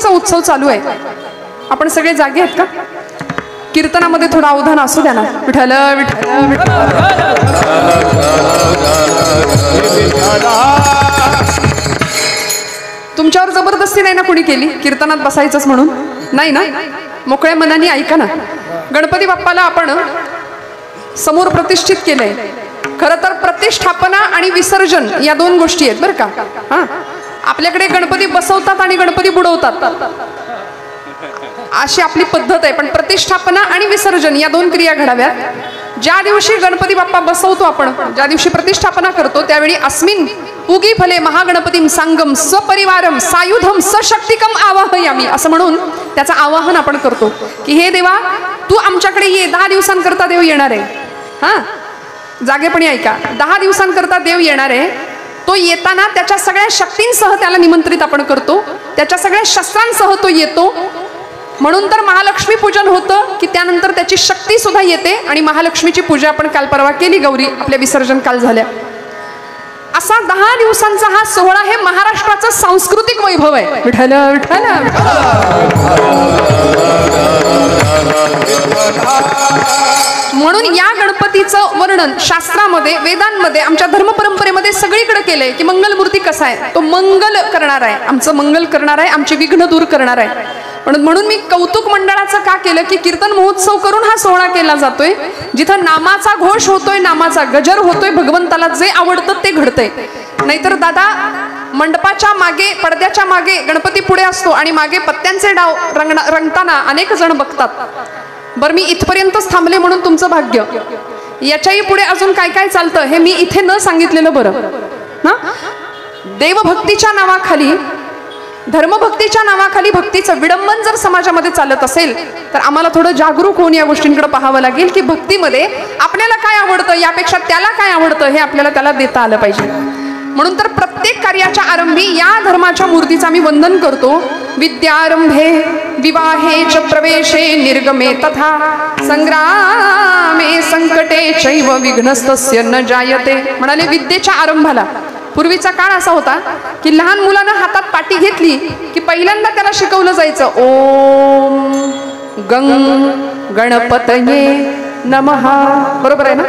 गणपतीचा उत्सव चालू आहे. आपण सगळे जागे आहेत का? कीर्तनामध्ये थोडं अवधान असू द्या ना. विठ्ठल विठ्ठल विठ्ठल. तुमच्यावर जबरदस्ती नाही ना कोणी केली कीर्तनात बसायचंच म्हणून? नाही ना. मोकळ्या मनाने ऐका ना. गणपती बाप्पाला आपण समोर प्रतिष्ठित केलंय. खरं तर प्रतिष्ठापना आणि विसर्जन या दोन गोष्टी आहेत बरं का. हा, आपल्याकडे गणपती बसवतात आणि गणपती बुडवतात अशी आपली पद्धत आहे. पण प्रतिष्ठापना आणि विसर्जन या दोन क्रिया घडाव्यात. ज्या दिवशी गणपती बाप्पा बसवतो आपण, ज्या दिवशी प्रतिष्ठापना करतो, त्यावेळी अस्मिन उगी फले महागणपतीम सांगम स्वपरिवारम सायुधम सशक्तिकम आवाहयामी असं म्हणून त्याचं आवाहन आपण करतो की हे देवा तू आमच्याकडे ये. 10 दिवसांकरता देव येणार आहे. हा, जागेपणी ऐका. 10 दिवसांकरता देव येणार आहे. तो येताना त्याच्या सगळ्या शक्तींसह त्याला निमंत्रित आपण करतो. त्याच्या सगळ्या शस्त्रांसह तो येतो. म्हणून तर महालक्ष्मी पूजन होतं की त्यानंतर त्याची शक्ती सुद्धा येते. आणि महालक्ष्मीची पूजा आपण काल परवा केली. गौरी आपल्या विसर्जन काल झाल्या. असा 10 दिवसांचा हा सोहळा हे महाराष्ट्राचं सांस्कृतिक वैभव आहे. विठ्ठल विठ्ठल. म्हणून या गणपतीचं वर्णन शास्त्रामध्ये, वेदांमध्ये, आमच्या धर्मपरंपरेमध्ये सगळीकडे केलंय की मंगलमूर्ती कसा आहे. तो मंगल करणार आहे, आमचं मंगल करणार आहे, आमची विघ्न दूर करणार आहे. म्हणून मी कौतुक मंडळाचं का केलं की कीर्तन महोत्सव करून हा सोहळा केला जातोय. जिथं नामाचा घोष होतोय, नामाचा गजर होतोय, भगवंताला जे आवडतं ते घडतंय. नाहीतर दादा मंडपाच्या मागे, पडद्याच्या मागे गणपती पुढे असतो आणि मागे पत्त्यांचे डाव रंगताना अनेक जण बघतात. बरं, मी इथपर्यंतच थांबले म्हणून तुमचं भाग्य. याच्याही पुढे अजून काय काय चालतं हे मी इथे न सांगितलेलं बरं ना. देवभक्तीच्या नावाखाली, धर्मभक्तीच्या नावाखाली भक्तीचं विडंबन जर समाजामध्ये चालत असेल तर आम्हाला थोडं जागरूक होऊन या गोष्टींकडे पाहावं लागेल की भक्तीमध्ये आपल्याला काय आवडतं यापेक्षा त्याला काय आवडतं हे आपल्याला त्याला देता आलं पाहिजे. म्हणून तर प्रत्येक कार्याच्या आरंभी या धर्माच्या मूर्तीचं आम्ही वंदन करतो. विद्यारंभे विवाहे च प्रवेशे निर्गमे तथा संग्रामे संकटे चैव विघ्नस्तस्य न जायते. म्हणाले विद्येच्या आरंभाला. पूर्वीचा काळ असा होता की लहान मुलानं हातात पाटी घेतली की पहिल्यांदा त्याला शिकवलं जायचं ओम गंग गणपतये नमः. बरोबर आहे ना.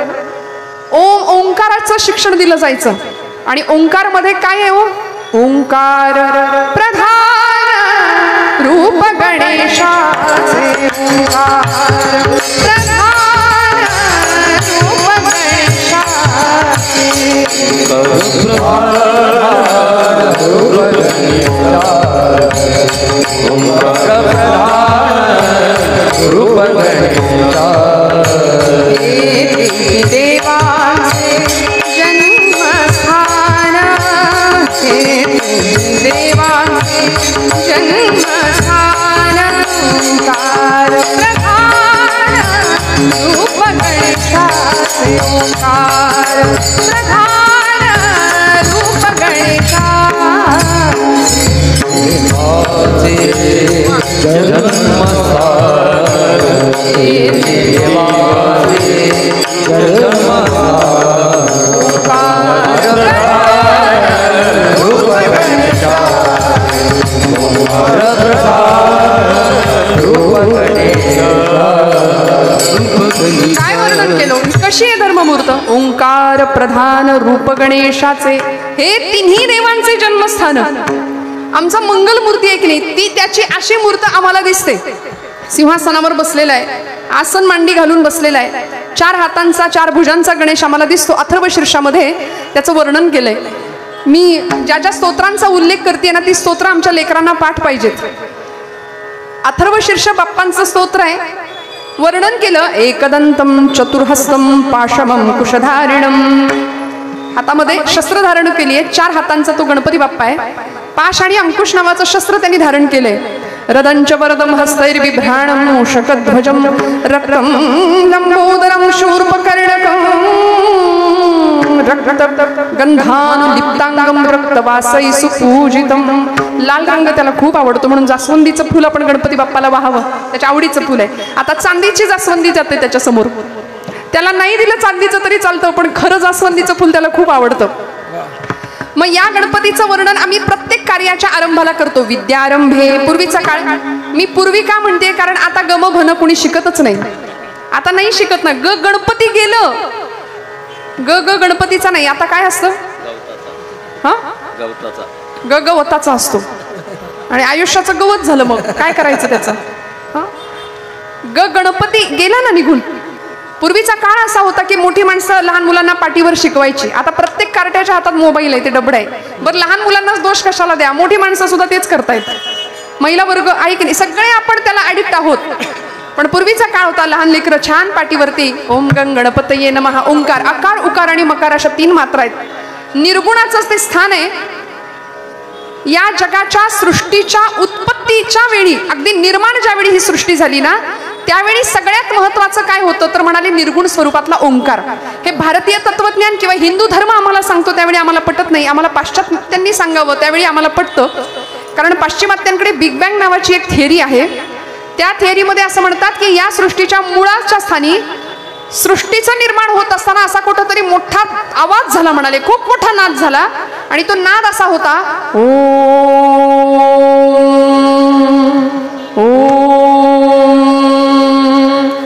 ओंकाराचं शिक्षण दिलं जायचं. आणि ओंकार मध्ये काय आहे? ओंकार प्रधान रूप गणेशाचे. ओंकार प्रधान रूप गणेशाचे. रूप देवाचे जन्मस्थान हे देवाचे जन्मस्थान. ओंकार प्रधान रूप गणेशाचे. ओंकार प्रधान रूप गणेशाचे. काय वर्णन केलं? कशी आहे धर्ममूर्त? ओंकार प्रधान रूप गणेशाचे. हे तिन्ही देवांचे जन्मस्थान. आमचा मंगल मूर्ती आहे की नाही, ती त्याची अशी मूर्त आम्हाला दिसते. सिंहासनावर बसलेला आहे, आसन मांडी घालून बसलेला आहे, 4 हातांचा 4 भुजांचा गणेश आम्हाला दिसतो. अथर्व शीर्षामध्ये त्याचं वर्णन केलंय. मी ज्या ज्या स्तोत्रांचा उल्लेख करते ना ती स्तोत्र आमच्या लेकरांना पाठ पाहिजेत. अथर्व शीर्ष बाप्पांचं स्तोत्र आहे. वर्णन केलं एकदंतम चतुर्हस्तम पाशमम कुशधारिणम. हातामध्ये शस्त्र धारण केली आहे. 4 हातांचा तो गणपती बाप्पा आहे. पाश आणि अंकुश नावाचं शस्त्र त्यांनी धारण केलंय. रदंच वरदम हस्तैर्बिभ्राणम शकध्वजम रक्तम लंबोदरम शूर्पकर्णकम रक्त गंधानुलिप्तांगम रक्तवासै सुपूजितम. लाल रंग त्याला खूप आवडतो म्हणून जास्वंदीचं फुल आपण गणपती बाप्पाला वाहावं. त्याच्या आवडीचं फुल आहे. आता चांदीची जास्वंदी जाते त्याच्या समोर. त्याला नाही दिलं चांदीचं तरी चालतं पण खरं जास्वंदीचं फुल त्याला खूप आवडतं. मग या गणपतीचं वर्णन आम्ही प्रत्येक कार्याच्या आरंभाला करतो. विद्यारंभे, पूर्वीचा काळ. मी पूर्वी का म्हणते, कारण आता गम भन कोणी शिकतच नाही. आता नाही शिकत ना. गणपती गेलं, गणपतीचा नाही. आता काय असतं? हा, गवताचा असतो. आणि आयुष्याचं गवत झालं. मग काय करायचं त्याचं? गणपती गेला ना निघून. पूर्वीचा काळ असा होता की मोठी माणसं लहान मुलांना पाठीवर शिकवायची. आता प्रत्येक कार्ट्याच्या हातात मोबाईल आहे, ते डबड आहे. बरं, लहान मुलांनाच दोष कशाला द्या, मोठी माणसं सुद्धा तेच करतायत. महिला वर्ग आहे की नाही, सगळे आपण त्याला ऍडिक्ट आहोत. पण पूर्वीचा काळ होता, लहान लेकरं छान पाठीवरती ओम गंग गणपतये नमः, ओंकार, आकार, उकार आणि मकार अशा 3 मात्रा आहेत. निर्गुणाचंच ते स्थान आहे. या जगाच्या सृष्टीच्या उत्पत्तीच्या वेळी, अगदी निर्माण ज्यावेळी ही सृष्टी झाली ना, त्यावेळी सगळ्यात महत्वाचं काय होतं तर म्हणाले निर्गुण स्वरूपातला ओंकार. हे भारतीय तत्वज्ञान किंवा हिंदू धर्म आम्हाला सांगतो त्यावेळी आम्हाला पटत नाही. आम्हाला पाश्चात्यांनी सांगावं त्यावेळी आम्हाला पटतं. कारण पाश्चिमात्यांकडे बिग बँग नावाची एक थिअरी आहे. त्या थिअरीमध्ये असं म्हणतात की या सृष्टीच्या मुळाच्या स्थानी सृष्टीचं निर्माण होत असताना असा कुठंतरी मोठा आवाज झाला. म्हणाले खूप मोठा नाद झाला. आणि तो नाद असा होता,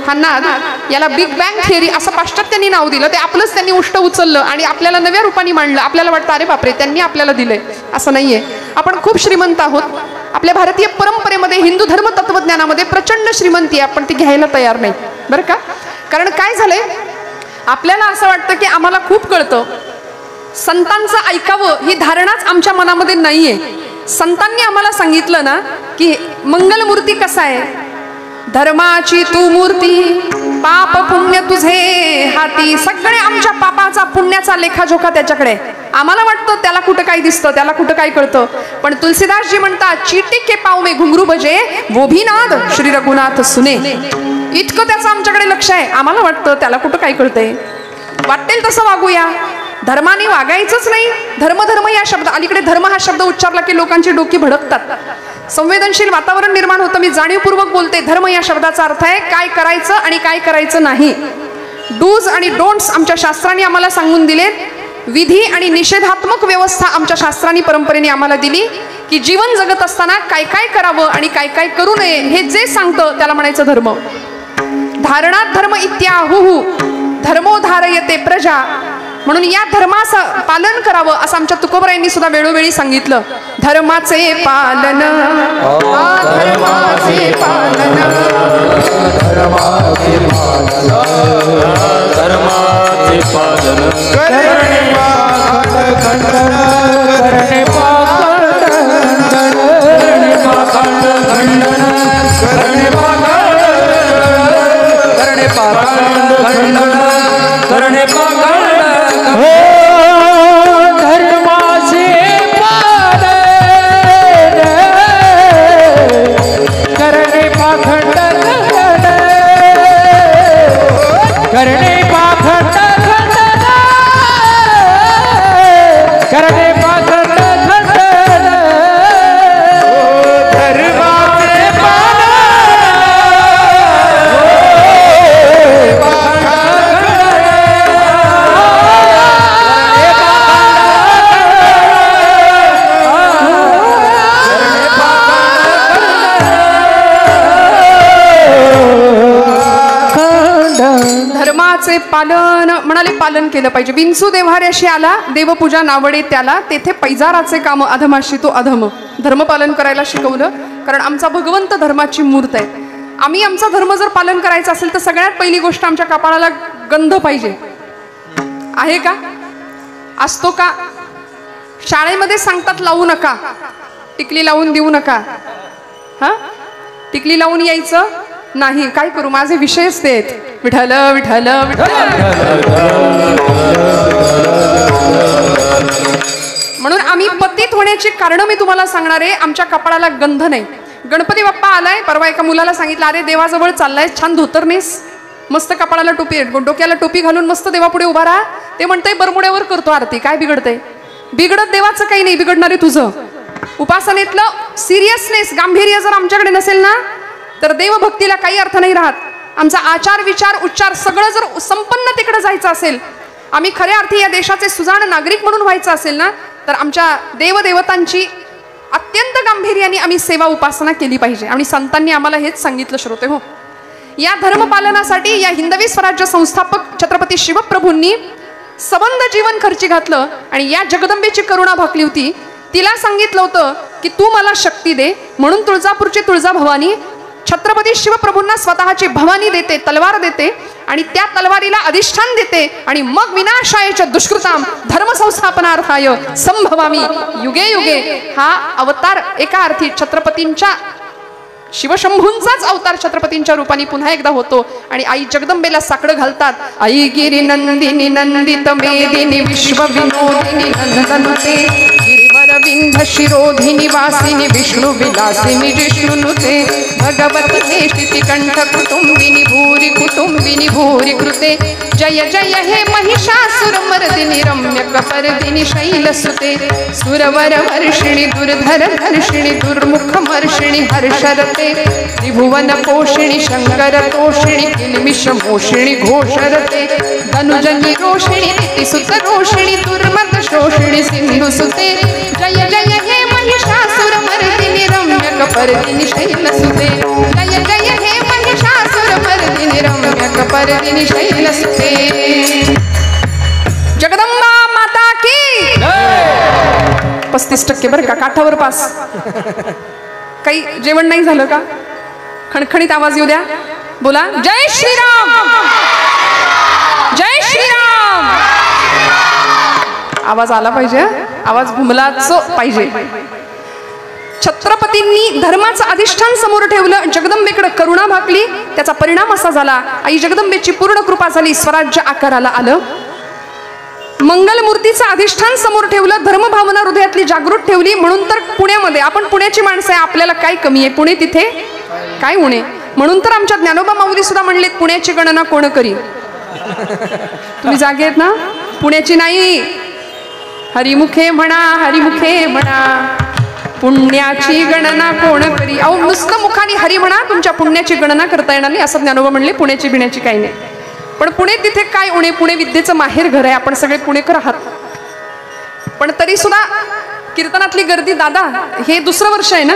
हा नाद, याला बिग बँग थिअरी असं पाश्चात्यांनी नाव दिलं. ते आपलंच त्यांनी उष्ट उचललं आणि आपल्याला नव्या रूपाने मांडलं. आपल्याला वाटतं अरे बापरे, त्यांनी आपल्याला दिलंय. असं नाहीये. आपण खूप श्रीमंत आहोत. आपल्या भारतीय परंपरेमध्ये, हिंदू धर्म तत्वज्ञानामध्ये प्रचंड श्रीमंती आहे. आपण ती घ्यायला तयार नाही बरं का. कारण काय झालंय, आपल्याला असं वाटतं की आम्हाला खूप कळतं. संतांचं ऐकावं ही धारणाच आमच्या मनामध्ये नाहीये. संतांनी आम्हाला सांगितलं ना की मंगलमूर्ती कसा आहे, धर्माची तू मूर्ती, पाप पुण्य तुझे हाती. सगळे आमच्या पापाचा पुण्याचा लेखाजोखा त्याच्याकडे. आम्हाला वाटतं त्याला कुठं काय दिसतं, त्याला कुठं काय कळतं. पण तुलसीदासजी म्हणतात, चीटी के पाव में घुंगरू बजे वो भी नाद श्री रघुनाथ सुने. इतकं त्याचं आमच्याकडे लक्ष आहे. आम्हाला वाटतं त्याला कुठं काय कळतंय. वाटेल तसं वागूया, धर्माने वागायचंच नाही. धर्म धर्म या शब्द, अलीकडे धर्म हा शब्द उच्चारला की लोकांची डोकी भडकतात. संवेदनशील वातावरण निर्माण होतं. मी जाणीवपूर्वक बोलते. धर्म या शब्दाचा अर्थ आहे काय करायचं आणि काय करायचं नाही. डूज आणि डोंट्स आमच्या शास्त्रांनी आम्हाला सांगून दिलेत. विधी आणि निषेधात्मक व्यवस्था आमच्या शास्त्रांनी परंपरेने आम्हाला दिली की जीवन जगत असताना काय काय करावं आणि काय काय करू नये हे जे सांगतं त्याला म्हणायचं धर्म. धारणात धर्म इत्याहुहु धर्मो धारयते प्रजा. म्हणून या धर्माचं पालन करावं असं आमच्या तुकोबरायांनी सुद्धा वेळोवेळी सांगितलं. धर्माचे पालन, धर्माचे पालन, धर्माचे पालन, धर्माचे पालन, करणे पाखंड खंडन, करणे पाखंड खंडन, करणे पाखंड खंडन, करणे पाखंड, करणे पाखंड खंडन, करणे पाखंड. हो धर्माचे पालन, करणे पाखंड खंडन, करणे पाखंड खंडन, करणे पाखंड खंडन. धर्माचे पालन, धर्माचे पालन म्हणाले पालन केलं पाहिजे. विंचू देव्हाऱ्याशी आला, देवपूजा नावडे त्याला, तेथे पैजाराचे काम अधमाशी तो अधम. धर्म पालन करायला शिकवलं. कारण आमचा भगवंत धर्माची मूर्त आहे. आम्ही आमचा धर्म जर पालन करायचा असेल तर सगळ्यात पहिली गोष्ट आमच्या कपाळाला गंध पाहिजे. आहे का? असतो का? शाळेमध्ये सांगतात लावू नका, टिकली लावून देऊ नका. हा, टिकली लावून यायचं नाही. काय करू, माझे विषयच ते आहेत. विठ्ठल विठ्ठल विठ्ठल. म्हणून आम्ही पतित होण्याची कारण मी तुम्हाला सांगणार आहे. आमच्या कपाळाला गंध नाही. गणपती बाप्पा आलाय. परवा एका मुलाला सांगितलं, अरे देवाजवळ चाललाय, छान धोतर नेस, मस्त कपाळाला टोपी, डोक्याला टोपी घालून मस्त देवापुढे उभा राहा. ते म्हणतंय बरमुड्यावर करतो आरती. काय बिघडतंय? बिघडत देवाचं काही नाही, बिघडणारे तुझं. उपासनेतलं सिरियसनेस, गांभीर्य जर आमच्याकडे नसेल ना तर देवभक्तीला काही अर्थ नाही राहत. आमचा आचार विचार उच्चार सगळं जर संपन्न तिकडे जायचं असेल, आम्ही खऱ्या अर्थी या देशाचे सुजाण नागरिक म्हणून व्हायचं असेल ना, तर आमच्या देवदेवतांची अत्यंत गांभीर्याने आम्ही सेवा उपासना केली पाहिजे आणि संतांनी आम्हाला हेच सांगितलं श्रोते हो. या धर्मपालनासाठी या हिंदवी स्वराज्य संस्थापक छत्रपती शिवप्रभूंनी सबंध जीवन खर्ची घातलं आणि या जगदंबेची करुणा भाकली होती. तिला सांगितलं होतं की तू मला शक्ती दे, म्हणून तुळजापूरची तुळजा भवानी छत्रपती शिवप्रभूंना स्वतःची भवानी देते, तलवार देते आणि त्या तलवारीला अधिष्ठान देते आणि मग विनाशायच दुष्कृताम धर्मसंस्थापनार्थाय संभवामी युगे युगे हा अवतार एका अर्थी छत्रपतींच्या शिवशंभूंचाच अवतार छत्रपतींच्या रूपाने पुन्हा एकदा होतो आणि आई जगदंबेला साकडं घालतात. आई गिरी नंदिनी नंदित मेदिनी विश्व विनोदिनी नंदनुते गिरिवर विंध्य शिरोधिनी वासिनी विष्णु विलासिनी विष्णुनुते भगवती हेष्टिति कंठ कुटुंबिनी भूरि कुटुंबिनी भूरि कृते जय जय हे महिषासुर मर्दिनी रम्य कपर्दिनी शैलसुते सुरवर वर्षिणी दुर्धर धर्षिणी दुर्मुख मर्षिणी हर्षरते त्रिभुवन पोषिणी शंकर तोषिणी किलमिष मोषिणी घोषरते धनुजनी रोषिणी नीतिसुत रोषिणी दुर्मत शोषिणी सिंधुसुते जय जय हे महिषासुर मर्दिनी रम्य कपर्दिनी शैलसुते जय जय हे महिषासुर मर्दिनी रम्य कपर्दिनी शैलसुते. जगदंबा माता की 35% बरं का, काठावर पास. काही जेवण नाही झालं का? खणखणीत आवाज येऊ द्या, बोला जय श्रीराम जय श्रीराम. आवाज आला पाहिजे, आवाज घुमलाच पाहिजे. छत्रपतींनी धर्माचं अधिष्ठान समोर ठेवलं, जगदंबेकडे करुणा भाकली. त्याचा परिणाम असा झाला, आई जगदंबेची पूर्ण कृपा झाली, स्वराज्य आकाराला आलं. मंगलमूर्तीचं अधिष्ठान समोर ठेवलं, धर्मभावना हृदयातली जागृत ठेवली. म्हणून तर पुण्यामध्ये, आपण पुण्याची माणसं आहे, आपल्याला काय कमी आहे? पुणे तिथे काय उणे. म्हणून तर आमच्या ज्ञानोबा माऊली सुद्धा म्हणलेत, पुण्याची गणना कोण करी. तुम्ही जागे आहेत ना? पुण्याची नाही, हरिमुखे म्हणा हरिमुखे म्हणा, पुण्याची गणना कोण करी. अहो नुसतं मुखाने हरी म्हणा, तुमच्या पुण्याची गणना करता येणार नाही असं ज्ञानोबा म्हणले. पुण्याची बिण्याची काही नाही. पण पुणे तिथे काय उणे, पुणे विद्येचं माहेर घर आहे, आपण सगळे पुणेकर आहात. पण तरी सुद्धा कीर्तनातली गर्दी, दादा हे दुसरं वर्ष आहे ना,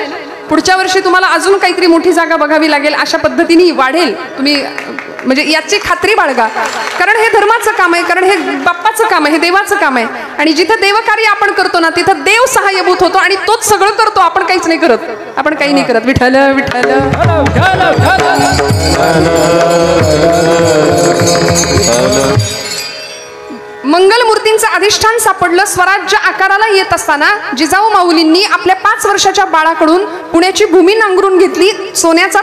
पुढच्या वर्षी तुम्हाला अजून काहीतरी मोठी जागा बघावी लागेल, अशा पद्धतीने वाढेल. तुम्ही म्हणजे याची खात्री बाळगा, कारण हे धर्माचं काम आहे, कारण हे बाप्पाचं काम आहे, हे देवाचं काम आहे. आणि जिथं देवकार्य आपण करतो ना, तिथं देव सहाय्यभूत होतो आणि तोच सगळं करतो, आपण काहीच नाही करत. आपण काही नाही करत. विठ्ठल विठ्ठल. मंगलमूर्तींचं अधिष्ठान सापडलं. स्वराज्य आकाराला येत असताना जिजाऊ माऊलींनी आपल्या 5 वर्षाच्या बाळाकडून पुण्याची भूमी नांगरून घेतली. सोन्याचा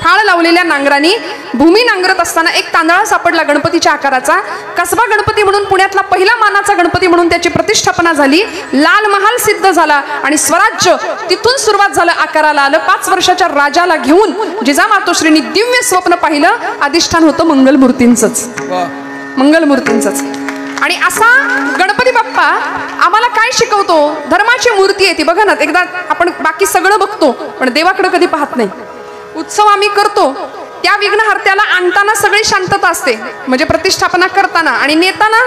थाळ लावलेल्या नांगरानी भूमी नांगरत असताना एक तांदळा सापडला गणपतीच्या आकाराचा. कसबा गणपती म्हणून पुण्यातला पहिला मानाचा गणपती म्हणून त्याची प्रतिष्ठापना झाली. लाल महाल सिद्ध झाला आणि स्वराज्य तिथून सुरुवात झालं, आकाराला आलं. 5 वर्षाच्या राजाला घेऊन जिजामातोश्रींनी दिव्य स्वप्न पाहिलं. अधिष्ठान होतं मंगलमूर्तींचंच, मंगलमूर्तींचंच. आणि असा गणपती बाप्पा आम्हाला काय शिकवतो? धर्माची मूर्ती आहे ती. बघा ना, एकदा आपण बाकी सगळं बघतो पण देवाकडे कधी पाहत नाही. उत्सव आम्ही करतो, त्या विघ्नहर्त्याला आणताना सगळी शांतता असते, म्हणजे प्रतिष्ठापना करताना आणि नेताना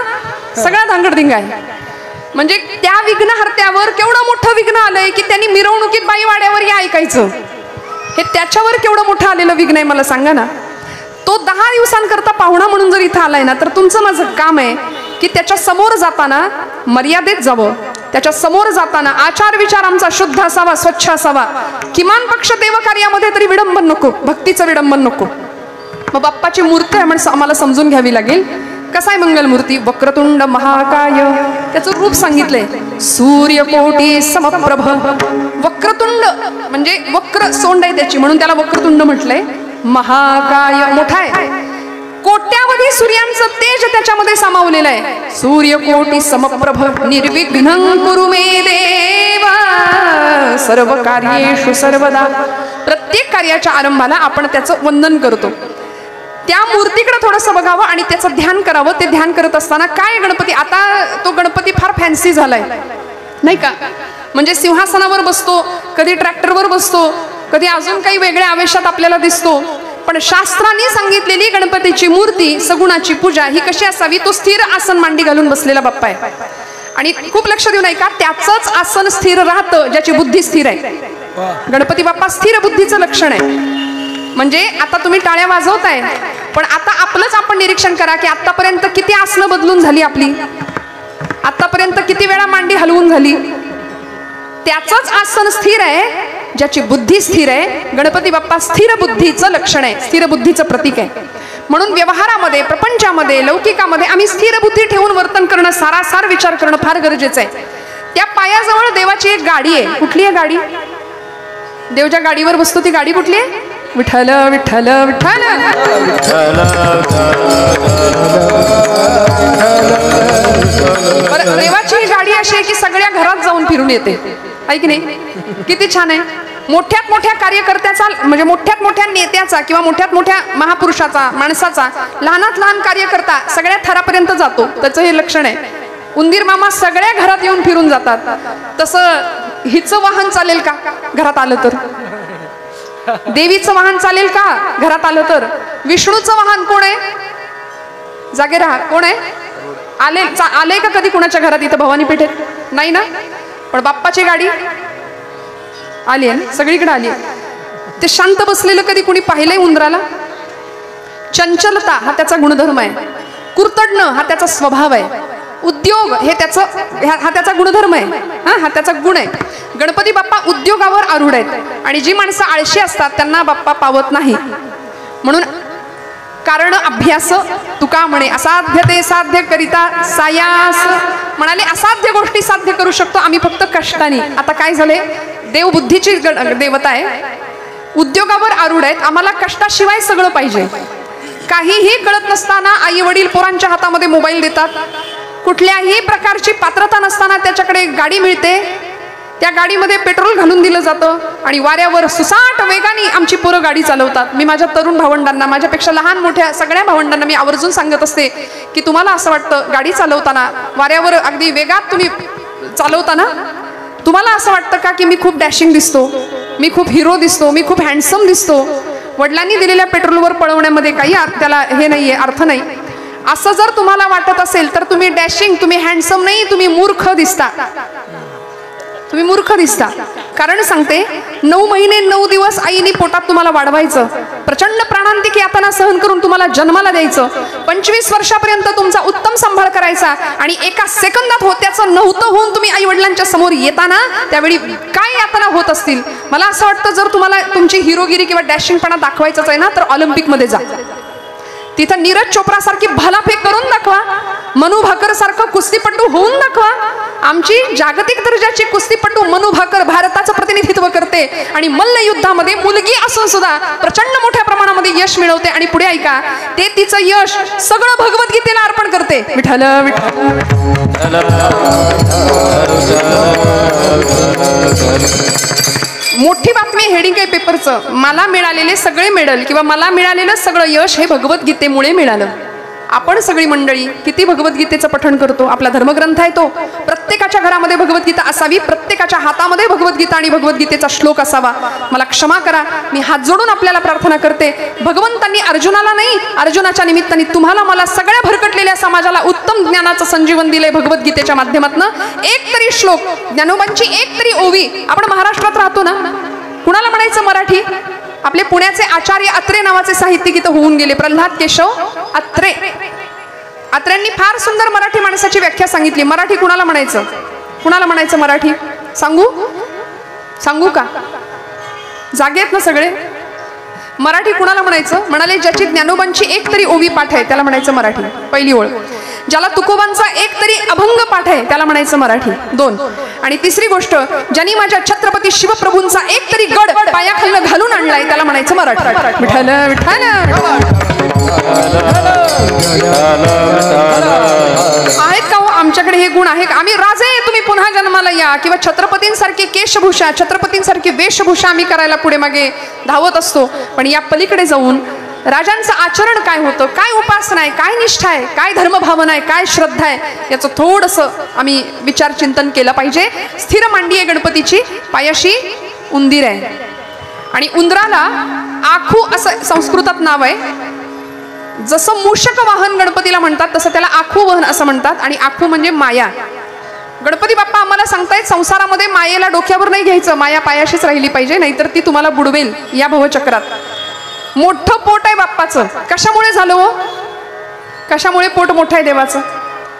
सगळा धांगडधिंगा आहे. म्हणजे त्या विघ्नहर्त्यावर केवढं मोठं विघ्न आलंय की त्यांनी मिरवणुकीत बाईवाड्यावर या ऐकायचं. हे त्याच्यावर केवढं मोठं आलेलं विघ्न आहे मला सांगा ना. तो 10 दिवसांकरता पाहुणा म्हणून जर इथं आलाय ना, तर तुमचं माझं काम आहे की त्याच्या समोर जाताना मर्यादेत जावं. त्याच्या समोर जाताना आचार विचार आमचा शुद्ध असावा, स्वच्छ असावा. किमान पक्ष देवकार्यामध्ये तरी विडंबन नको, भक्तीचं विडंबन नको. मग बाप्पाची मूर्ती आम्हाला समजून घ्यावी लागेल. कसा आहे मंगलमूर्ती? वक्रतुंड महाकाय, त्याचं रूप सांगितलंय. सूर्यकोटी समप्रभ. वक्रतुंड म्हणजे वक्र सोंड आहे त्याची, म्हणून त्याला वक्रतुंड म्हटलंय. महाकाय मोठा आहे, कोट्यावधी सूर्यांचं तेज त्याच्यामध्ये सामावलेलं आहे. सूर्यकोटी समप्रभ निर्विघ्नं कुरु मे देव सर्व कार्येषु सर्वदा. प्रत्येक कार्याच्या आरंभाला आपण त्याचं वंदन करतो. त्या मूर्तीकडे थोडंसं बघावं आणि त्याचं ध्यान करावं. ते ध्यान करत असताना काय गणपती, आता तो गणपती फार फॅन्सी झालाय नाही का. म्हणजे सिंहासनावर बसतो, कधी ट्रॅक्टरवर बसतो, कधी अजून काही वेगळ्या आवेशात आपल्याला दिसतो. पण शास्त्रांनी सांगितलेली गणपतीची मूर्ती, सगुणाची पूजा ही कशी असावी? तो स्थिर आसन मांडी घालून बसलेला बाप्पा आहे. आणि खूप लक्ष देऊन ऐका, त्याचंच आसन स्थिर राहतं ज्याची बुद्धी स्थिर आहे. गणपती बाप्पा स्थिर बुद्धीचं लक्षण आहे. म्हणजे आता तुम्ही टाळ्या वाजवताय, पण आता आपलंच आपण निरीक्षण करा की आतापर्यंत किती आसनं बदलून झाली आपली, आतापर्यंत किती वेळा मांडी हलवून झाली. त्याचंच आसन स्थिर आहे ज्याची बुद्धी स्थिर आहे. गणपती बाप्पा स्थिर बुद्धीचं लक्षण आहे, स्थिर बुद्धीचं प्रतीक आहे. म्हणून व्यवहारामध्ये, प्रपंचामध्ये, लौकिकामध्ये आम्ही स्थिर बुद्धी ठेवून वर्तन करणं, सारासार विचार करणं फार गरजेचं आहे. त्या पायाजवळ देवाची एक गाडी आहे. कुठली आहे गाडी? देव ज्या गाडीवर बसतो ती गाडी कुठली आहे? विठ्ठल विठ्ठल विठ्ठल. देवाची ही गाडी अशी आहे की सगळ्या घरात जाऊन फिरून येते, आहे की नाही? किती छान आहे. मोठ्यात मोठ्या कार्यकर्त्याचा, म्हणजे मोठ्यात मोठ्या नेत्याचा किंवा मोठ्यात मोठ्या महापुरुषाचा, माणसाचा लहानात लहान कार्यकर्ता सगळ्या थरापर्यंत जातो. त्याचं हे लक्षण आहे. उंदीर मामा सगळ्या घरात येऊन फिरून जातात. तसं हिचं वाहन चालेल का घरात आलं तर? देवीचं वाहन चालेल का घरात आलं तर? विष्णूचं वाहन कोण आहे? जागे राहा. कोण आहे? आले का कधी कुणाच्या घरात इथं भवानी पेठेत? नाही ना. पण बाप्पाची गाडी आली आहे ना, सगळीकडे आली आहे. ते शांत बसलेलं कधी कुणी पाहिलंय उंदराला? चंचलता हा त्याचा गुणधर्म आहे. कुरतडणं हा त्याचा स्वभाव आहे. उद्योग हे हा त्याचा गुणधर्म आहे. हा त्याचा गुण आहे. गणपती बाप्पा उद्योगावर आरूढ आहेत. आणि जी माणसं आळशी असतात त्यांना बाप्पा पावत नाही. म्हणून कारण अभ्यास तुका म्हणे, असाध्य ते साध्य करिता सायास. म्हणाले असाध्य गोष्टी साध्य करू शकतो आम्ही फक्त कष्टाने. आता काय झाले, देव बुद्धीची देवता आहे, उद्योगावर आरूढ आहेत. आम्हाला कष्टाशिवाय सगळं पाहिजे. काहीही कळत नसताना आई वडील पोरांच्या हातामध्ये मोबाईल देतात. कुठल्याही प्रकारची पात्रता नसताना त्याच्याकडे गाडी मिळते, त्या गाडीमध्ये पेट्रोल घालून दिलं जातं आणि वाऱ्यावर सुसाट वेगाने आमची पोरं गाडी चालवतात. मी माझ्या तरुण भावंडांना, माझ्यापेक्षा लहान मोठ्या सगळ्या भावंडांना मी आवर्जून सांगत असते की तुम्हाला असं वाटतं गाडी चालवताना, वाऱ्यावर अगदी वेगात तुम्ही चालवताना तुम्हाला असं वाटतं का की मी खूप डॅशिंग दिसतो, मी खूप हिरो दिसतो, मी खूप हँडसम दिसतो? वडिलांनी दिलेल्या पेट्रोलवर पळवण्यामध्ये काही त्याला हे नाहीये, अर्थ नाही. असं जर तुम्हाला वाटत असेल तर तुम्ही डॅशिंग, तुम्ही हँडसम नाही, तुम्ही मूर्ख दिसता. तुम्ही मूर्ख दिसता. कारण सांगते, 9 महिने 9 दिवस आईने पोटात तुम्हाला वाढवायचं, प्रचंड प्राणांतिक यातना सहन करून तुम्हाला जन्माला द्यायचं, 25 वर्षापर्यंत तुमचा उत्तम सांभाळ करायचा आणि एका सेकंदात होत्याचं नव्हतं होऊन तुम्ही आई वडिलांच्या समोर येताना त्यावेळी काय यातना होत असतील. मला असं वाटतं जर तुम्हाला तुमची हिरोगिरी किंवा डॅशिंगपणा दाखवायचाच आहे ना तर ऑलिम्पिकमध्ये जा. तिथं नीरज चोप्रा सारखी भालाफेक करून दाखवा, मनू भाकर सारखं कुस्तीपटू होऊन दाखवा. आमची जागतिक दर्जाची कुस्तीपटू मनू भाकर भारताचं प्रतिनिधित्व करते आणि मल्लयुद्धामध्ये मुलगी असून सुद्धा प्रचंड मोठ्या प्रमाणामध्ये यश मिळवते. आणि पुढे ऐका, ते तिचं यश सगळं भगवद्गीतेला अर्पण करते. विठ्ठल विठ्ठल. मोठी बातमी हेडिंग आहे पेपरचं, मला मिळालेले सगळे मेडल किंवा मला मिळालेलं सगळं यश हे भगवद्गीतेमुळे मिळालं. आपण सगळी मंडळी किती भगवद्गीतेचं पठण करतो? आपला धर्मग्रंथ आहे तो. प्रत्येकाच्या घरामध्ये भगवद्गीता असावी, प्रत्येकाच्या हातामध्ये भगवद्गीता आणि भगवद्गीतेचा श्लोक असावा. मला क्षमा करा, मी हात जोडून आपल्याला प्रार्थना करते, भगवंतांनी अर्जुनाला नाही, अर्जुनाच्या निमित्ताने तुम्हाला मला सगळ्या भरकटलेल्या समाजाला उत्तम ज्ञानाचं संजीवन दिलंय भगवद्गीतेच्या माध्यमातून. एक तरी श्लोक, ज्ञानोबांची एक तरी ओवी. आपण महाराष्ट्रात राहतो ना, कुणाला म्हणायचं मराठी? आपले पुण्याचे आचार्य अत्रे नावाचे साहित्यिक इथं होऊन गेले, प्रल्हाद केशव अत्रे. अत्र्यांनी फार सुंदर मराठी माणसाची व्याख्या सांगितली. मराठी कुणाला म्हणायचं? कुणाला म्हणायचं मराठी? सांगू का? जागेत ना सगळे? मराठी कुणाला म्हणायचं? म्हणाले ज्याची ज्ञानोबांची एक तरी ओवी पाठ आहे त्याला म्हणायचं मराठी, पहिली ओळ. ज्याला तुकोबांचा एक तरी अभंग पाठ आहे त्याला म्हणायचं मराठी, 2. आणि तिसरी गोष्ट, ज्यांनी माझ्या छत्रपती शिवप्रभूंचा एक तरी गड पायाखालनं घालून आणलाय त्याला म्हणायचं मराठी. विठ्ठल विठ्ठल. आहेत का हो आमच्याकडे हे गुण आहे? आम्ही राजे, तुम्ही पुन्हा जन्माला या, किंवा छत्रपतींसारखी केशभूषा, छत्रपतींसारखी वेशभूषा आम्ही करायला पुढे मागे धावत असतो. पण या पलीकडे जाऊन राजांचं आचरण काय होतं, काय उपासना आहे, काय निष्ठा आहे, काय धर्मभावना आहे, काय श्रद्धा आहे, याचं थोडंसं आम्ही विचार चिंतन केलं पाहिजे. स्थिर मांडी आहे गणपतीची, पायाशी उंदीर आहे. आणि उंदराला आखू असं संस्कृतात नाव आहे. जसं मूषक वाहन गणपतीला म्हणतात तसं त्याला आखू वाहन असं म्हणतात. आणि आखू म्हणजे माया. गणपती बाप्पा आम्हाला सांगतायत संसारामध्ये मायेला डोक्यावर नाही घ्यायचं, माया पायाशीच राहिली पाहिजे, नाहीतर ती तुम्हाला बुडवेल या भवचक्रात. मोठं पोट आहे बाप्पाचं. कशामुळे झालं हो? कशामुळे पोट मोठं आहे देवाचं?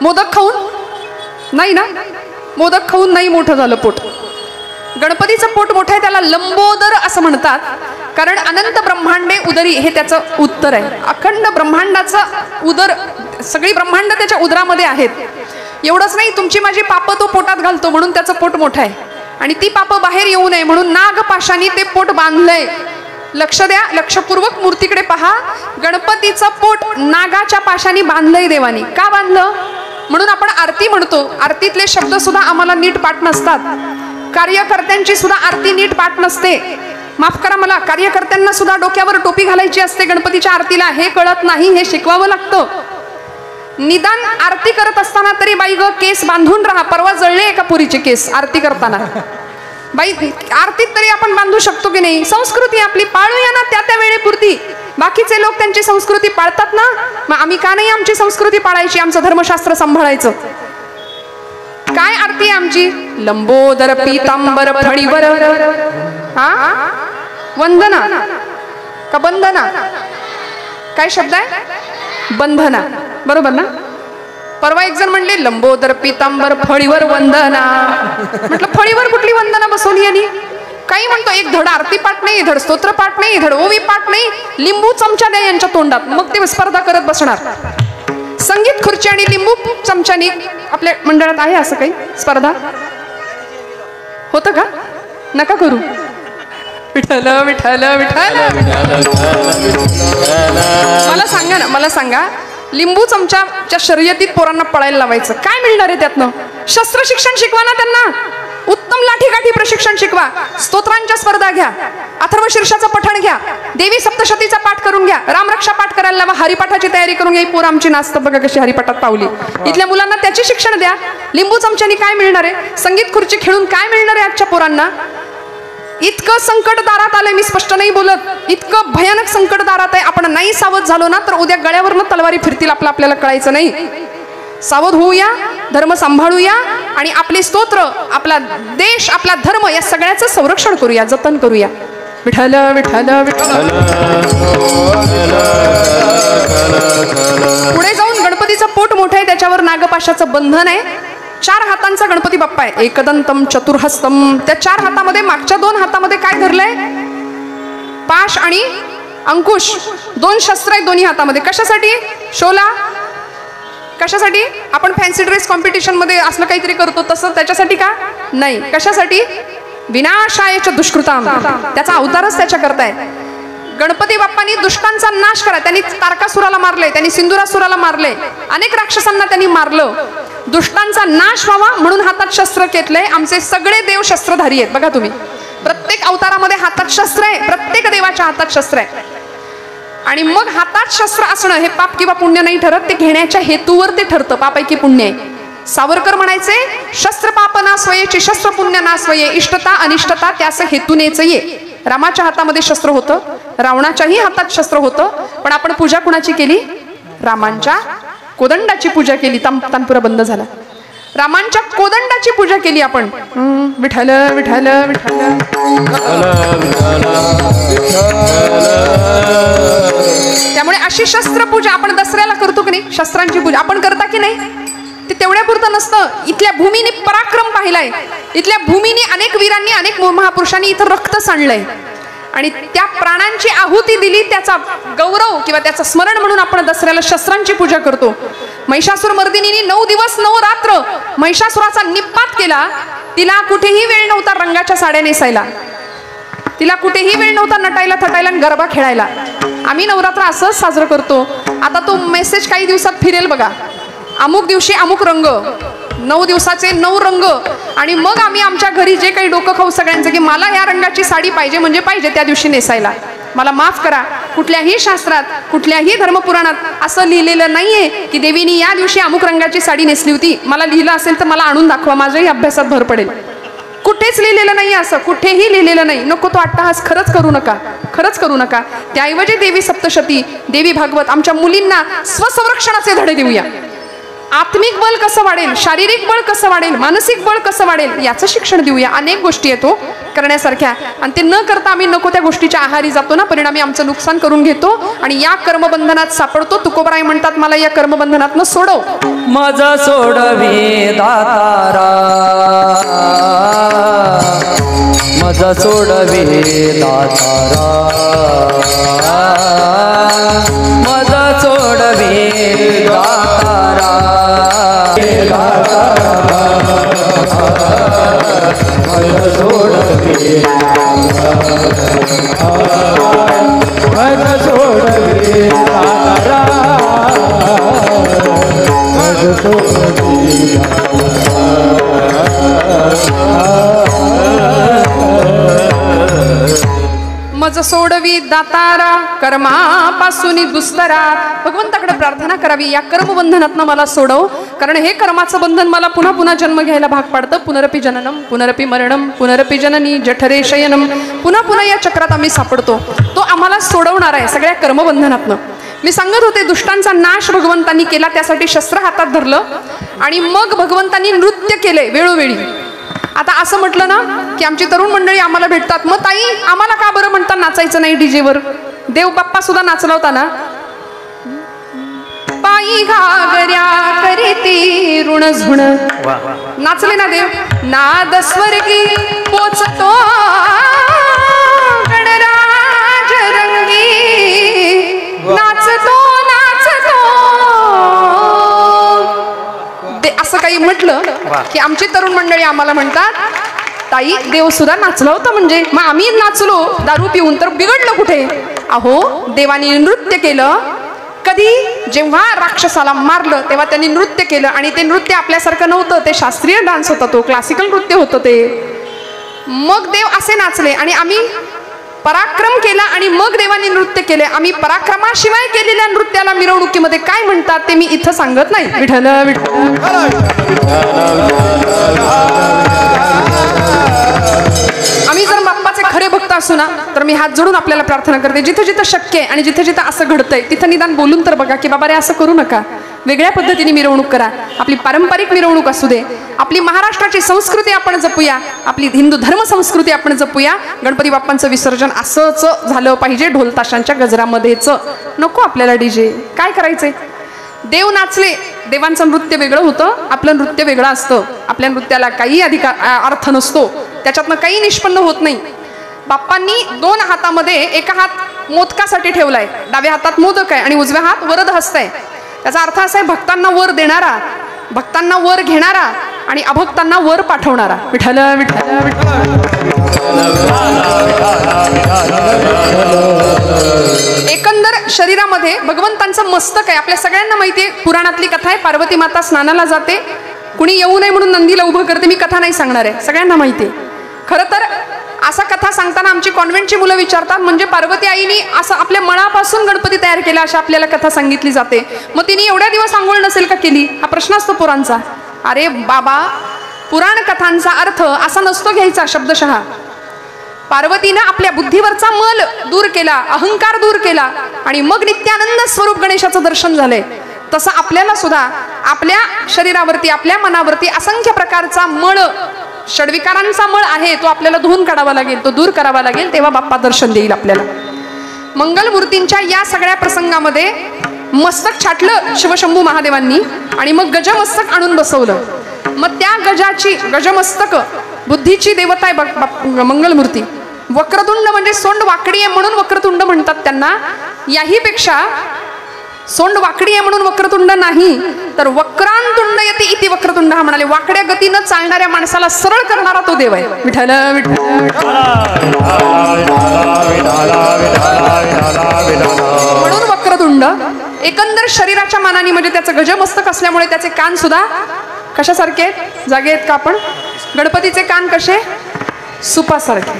मोदक खाऊन नाही ना, मोदक खाऊन नाही मोठं झालं पोट. गणपतीचं पोट मोठं आहे, त्याला लंबोदर असं म्हणतात, कारण अनंत ब्रह्मांडे उदरी हे त्याचं उत्तर आहे. अखंड ब्रह्मांडाचं उदर, सगळी ब्रह्मांड त्याच्या उदरामध्ये आहेत. एवढंच नाही, तुमची माझी पापं तो पोटात घालतो म्हणून त्याचं पोट मोठं आहे, आणि ती पापं बाहेर येऊ नये म्हणून नागपाशाने ते पोट बांधलंय. लक्ष द्या, लक्षपूर्वक मूर्तीकडे पहा. गणपतीचं पोट नागाच्या पाशाने बांधलंय देवानी. का बांधलं? म्हणून आपण आरती म्हणतो. आरतीतले शब्द सुद्धा आम्हाला नीट पाठ नसतात. कार्यकर्त्यांची सुद्धा आरती नीट पाठ नसते. माफ करा मला, कार्यकर्त्यांना सुद्धा डोक्यावर टोपी घालायची असते गणपतीच्या आरतीला, हे कळत नाही, हे शिकवावं लागतं. निदान आरती करत असताना तरी बाई ग केस बांधून राहा. परवा जळले एका पुरीचे केस आरती करताना. बाई आरतीत तरी आपण बांधू शकतो की नाही? संस्कृती आपली पाळूया ना त्या त्या वेळेपुरती. बाकीचे लोक त्यांची संस्कृती पाळतात ना, मग आम्ही का नाही आमची संस्कृती पाळायची, आमचं धर्मशास्त्र सांभाळायचं? काय आरती आहे आमची? लंबोदर पीतांबर फणीवर. हा, वंदना का बंधना? काय शब्द आहे? बंधना, बरोबर ना? परवा एक जण म्हणले लंबोदर पीतांबर फळीवर वंदना. म्हटलं फळीवर कुठली वंदना बसवली यांनी? काही म्हणतो, एक धड आरती पाठ नाही, धड स्तोत्र पाठ नाही, धड ओवी पाठ नाही, लिंबू चमचा द्या यांच्या तोंडात, मग ते स्पर्धा करत बसणार. संगीत खुर्ची आणि लिंबू चमच्यानी आपल्या मंडळात आहे असं काही स्पर्धा? होतं का? नका करू. विठ्ठल विठ्ठल विठ्ठल. मला सांगा ना, मला सांगा, लिंबू चमच्याच्या शर्यतीत पोरांना पळायला लावायचं, काय मिळणार आहे त्यातनं? शस्त्र शिक्षण शिकवा ना त्यांना, उत्तम लाठीकाठी प्रशिक्षण शिकवा, स्तोत्रांच्या स्पर्धा घ्या, अथर्व शीर्षाचं पठण घ्या, देवी सप्तशतीचा पाठ करून घ्या, रामरक्षा पाठ करायला लावा, हरिपाठाची तयारी करून घ्या. पोरं आमची नाचतं बघा कशी हरिपाठात पावली. इथल्या मुलांना त्याचे शिक्षण द्या. लिंबू चमच्यानी काय मिळणार आहे? संगीत खुर्ची खेळून काय मिळणार आहे आजच्या पोरांना? इतकं संकट दारात आलंय, मी स्पष्ट नाही बोलत, इतकं भयानक संकट दारात आहे. आपण नाही सावध झालो ना तर उद्या गळ्यावरनं तलवारी फिरतील आपल्याला कळायचं नाही. सावध होऊया, धर्म सांभाळूया, आणि आपले स्तोत्र, आपला देश, आपला धर्म या सगळ्याचं संरक्षण करूया, जतन करूया. विठ्ठल विठ्ठल विठ्ठल. पुढे जाऊन गणपतीचं पोट मोठं आहे, त्याच्यावर नागपाशाचं बंधन आहे. 4 हातांचा गणपती बाप्पा आहे. एकदंतम चतुर्हस्तम. त्या 4 हातामध्ये, मागच्या 2 हातामध्ये काय धरलंय? पाश आणि अंकुश. 2 शस्त्र आहेत दोन्ही हातामध्ये. कशासाठी? शोला. कशासाठी? आपण फॅन्सी ड्रेस कॉम्पिटिशन मध्ये असलं काहीतरी करतो तसं, त्याच्यासाठी का? नाही. कशासाठी? विनाशायच दुष्कृताम. त्याचा अवतारच त्याच्या करताय. गणपती बाप्पांनी दुष्टांचा नाश करा. त्यांनी तारकासुराला मारले, त्यांनी सिंदुरासुराला मारले, अनेक राक्षसांना त्यांनी मारलं. दुष्टांचा नाश व्हावा म्हणून हातात शस्त्र घेतलंय. आमचे सगळे देव शस्त्रधारी आहेत. बघा तुम्ही, प्रत्येक अवतारामध्ये हातात शस्त्र आहे, प्रत्येक देवाच्या हातात शस्त्र आहे. आणि मग हातात शस्त्र असणं हे पाप किंवा पुण्य नाही ठरत, ते घेण्याच्या हेतूवर ते ठरतं. पाप आहे की पुण्य आहे. सावरकर म्हणायचे, शस्त्र पाप ना स्वयेची, शस्त्र पुण्य ना स्वये, इष्टता अनिष्टता त्यास हेतूनेच ये. रामाच्या हातामध्ये शस्त्र होतं, रावणाच्याही हातात शस्त्र होतं, पण आपण पूजा कुणाची केली? रामांच्या कोदंडाची पूजा केली. तानपुरा बंद झाला. रामांच्या कोदंडाची पूजा केली आपण. विठ्ठल विठ्ठल विठ्ठल. त्यामुळे अशी शस्त्र पूजा आपण दसऱ्याला करतो की नाही? शस्त्रांची पूजा आपण करता की नाही? ते तेवढ्या पुरतं नसतं. इथल्या भूमीने पराक्रम पाहिलाय. इथल्या भूमीने अनेक वीरांनी, अनेक महापुरुषांनी इथं रक्त सांडलंय, आणि त्या प्राणांची आहुती दिली. त्याचा गौरव किंवा त्याचं स्मरण म्हणून आपण दसऱ्याला शस्त्रांची पूजा करतो. महिषासुर मर्दिनीने 9 दिवस 9 रात्र महिषासुराचा निपात केला. तिला कुठेही वेळ नव्हता रंगाच्या साड्या नेसायला, तिला कुठेही वेळ नव्हता नटायला, थटायला आणि गरबा खेळायला. आम्ही नवरात्र असंच साजरं करतो. आता तो मेसेज काही दिवसात फिरेल बघा, अमुक दिवशी अमुक रंग, 9 दिवसाचे 9 रंग. आणि मग आम्ही आमच्या घरी जे काही डोकं खाऊ सगळ्यांचं की मला या रंगाची साडी पाहिजे म्हणजे पाहिजे त्या दिवशी नेसायला. मला माफ करा, कुठल्याही शास्त्रात, कुठल्याही धर्मपुराणात असं लिहिलेलं नाहीये की देवीनी या दिवशी अमुक रंगाची साडी नेसली होती. मला लिहिलं असेल तर मला आणून दाखवा, माझ्याही अभ्यासात भर पडेल. कुठेच लिहिलेलं नाही, असं कुठेही लिहिलेलं नाही. नको तो अट्टहास खरंच करू नका, खरंच करू नका. त्याऐवजी देवी सप्तशती, देवी भागवत, आमच्या मुलींना स्वसंरक्षणाचे धडे देऊया. आत्मिक बळ कसं वाढेल, शारीरिक बळ कसं वाढेल, मानसिक बळ कसं वाढेल याचं शिक्षण देऊया. अनेक गोष्टी येतो करण्यासारख्या आणि ते न करता आम्ही नको त्या गोष्टीच्या आहारी जातो ना, परिणामी आमचं नुकसान करून घेतो आणि या कर्मबंधनात सापडतो. तुकोबराय म्हणतात मला या कर्मबंधनातनं सोडव. मज सोडवी दातारा, मज सोडवी दातारा, मज सोडवी दातारा, मज सोडवी मज सोडवी दातारा, मज सोडवी मज सोडवी दातारा, कर्मापासून दुस्तरा. भगवंताकडे प्रार्थना करावी या कर्मबंधनातनं मला सोडव, कारण हे कर्माचं बंधन मला पुन्हा पुन्हा जन्म घ्यायला भाग पाडतं. पुनरपि जननम पुनरपि मरणम पुनरपि जननी जठरे शयनम. पुन्हा पुन्हा या चक्रात आम्ही सापडतो. तो आम्हाला सोडवणार आहे सगळ्या कर्मबंधनातनं. मी सांगत होते दुष्टांचा नाश भगवंतांनी केला, त्यासाठी शस्त्र हातात धरलं आणि मग भगवंतांनी नृत्य केले वेळोवेळी. आता असं म्हटलं ना की आमची तरुण मंडळी आम्हाला भेटतात, मग ताई आम्हाला का बरं म्हणता नाचायचं नाही डीजेवर? देव बाप्पा सुद्धा नाचला होता ना. पायी घागऱ्या करीती ऋण झुण, नाचले ना देव. नाद स्वर्गी पोचतो गणराज रंगी, नाचतो नाचतो. ते असं काही म्हटलं की आमची तरुण मंडळी आम्हाला म्हणतात ताई देव सुद्धा नाचला होता म्हणजे. मग आम्ही नाचलो दारू पिऊन तर बिघडलं कुठे? अहो देवानी नृत्य केलं. कधी? जेव्हा राक्षसाला मारलं तेव्हा त्यांनी नृत्य केलं आणि ते नृत्य आपल्यासारखं नव्हतं, ते शास्त्रीय डान्स होता, तो क्लासिकल नृत्य होतं ते. मग देव असे नाचले आणि आम्ही पराक्रम केला आणि मग देवानी नृत्य केले. आम्ही पराक्रमाशिवाय केलेल्या नृत्याला मिरवणुकीमध्ये काय म्हणतात ते मी इथं सांगत नाही. विठ्ठल आम्ही जर बाप्पाचे खरे भक्त असू ना तर मी हात जोडून आपल्याला प्रार्थना करते, जिथं जिथं शक्य आहे आणि जिथं जिथं असं घडतंय तिथं निदान बोलून तर बघा की बाबा रे असं करू नका, वेगळ्या पद्धतीने मिरवणूक करा. आपली पारंपरिक मिरवणूक असू दे, आपली महाराष्ट्राची संस्कृती आपण जपूया, आपली हिंदू धर्म संस्कृती आपण जपूया. गणपती बाप्पांचं विसर्जन असंच झालं पाहिजे, ढोल ताशांच्या गजरामध्येच. नको आपल्याला डीजे. काय करायचंय? देव नाचले, देवांचं नृत्य वेगळं होतं, आपलं नृत्य वेगळं असतं. आपल्या नृत्याला काही अर्थ नसतो, त्याच्यातनं काही निष्पन्न होत नाही. बाप्पांनी दोन हातामध्ये एका हात मोदकासाठी ठेवलाय, डाव्या हातात मोदक आहे आणि उजव्या हात वरद हस्त आहे. त्याचा अर्थ असा आहे भक्तांना वर देणारा, भक्तांना वर घेणारा आणि अभक्तांना वर पाठवणारा. विठ्ठल विठ्ठल विठ्ठल. एकंदर शरीरामध्ये भगवंतांचं मस्तक आहे. आपल्या सगळ्यांना माहिती आहे, पुराणातली कथा आहे. पार्वती माता स्नानाला जाते, कुणी येऊ नये म्हणून नंदीला उभं करते. मी कथा नाही सांगणार आहे, सगळ्यांना माहिती आहे. खरं तर असा कथा सांगताना आमची कॉन्व्हेंटची मुलं विचारतात म्हणजे पार्वती आईनी असं आपल्या मनापासून गणपती तयार केला अशा आपल्याला कथा सांगितली जाते. मग तिने एवढ्या दिवस आंघोळ नसेल का केली? हा प्रश्न असतो पोरांचा. अरे बाबा, पुराण कथांचा अर्थ असा नसतो घ्यायचा शब्दशः. पार्वतीनं आपल्या बुद्धीवरचा मल दूर केला, अहंकार दूर केला आणि मग नित्यानंद स्वरूप गणेशाचं दर्शन झालंय. तसं आपल्याला सुद्धा आपल्या शरीरावरती, आपल्या मनावरती असंख्य प्रकारचा मळ, षड्विकारांचा मळ आहे, तो आपल्याला धुवून काढावा लागेल, तो दूर करावा लागेल, तेव्हा बाप्पा दर्शन देईल आपल्याला. मंगलमूर्तींच्या या सगळ्या प्रसंगामध्ये मस्तक छाटलं शिवशंभू महादेवांनी आणि मग गजमस्तक आणून बसवलं. मग त्या गजाची, गजमस्तक बुद्धीची देवता आहे मंगलमूर्ती. वक्रतुंड म्हणजे सोंड वाकडी आहे म्हणून वक्रतुंड म्हणतात त्यांना. याही पेक्षा सोंड वाकडी आहे म्हणून वक्रतुंड नाही, तर वक्रांतुंड यती इति वक्रतुंड हा म्हणाले. वाकड्या गतीनं चालणाऱ्या माणसाला सरळ करणारा तो देव आहे. विठ्ठल विठ्ठल. म्हणून वक्रतुंड. एकंदर शरीराच्या मानाने म्हणजे त्याचं गजमस्तक असल्यामुळे त्याचे कान सुद्धा कशासारखे आहेत? जागे आहेत का आपण? गणपतीचे कान कसे? सुपासारखे.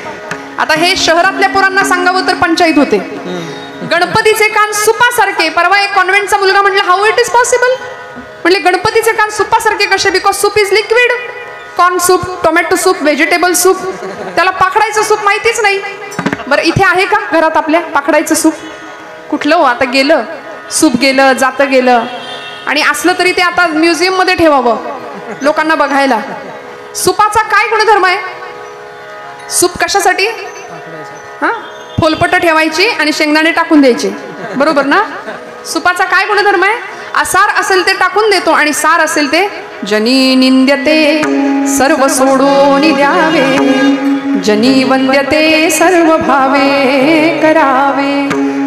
आता हे शहरातल्या पोरांना सांगावं तर पंचायत होते. गणपतीचे कान सुपासारखे. परवा एक कॉन्व्हेंटचा मुलगा म्हणला हाऊ इट इज पॉसिबल? म्हणले गणपतीचे कान सुपासारखे कसे? Because soup is liquid. Corn soup, tomato soup, vegetable soup, त्याला पाखडायचं सूप माहितीच नाही. बरं इथे आहे का घरात आपल्या पाखडायचं सूप? कुठलं हो? आता गेलं, सूप गेलं, जातं गेलं. आणि असलं तरी ते आता म्युझियम मध्ये ठेवावं लोकांना बघायला. सुपाचा काय गुणधर्म आहे? सूप कशासाठी? हा, फोलपट ठेवायची आणि शेंगदाणे टाकून द्यायचे, बरोबर ना? सुपाचा काय गुणधर्म आहे? असार असेल ते टाकून देतो आणि सार असेल ते जनी निंद्यते सर्व सोडून द्यावे, जनी वंद्यते सर्व भावे करावे.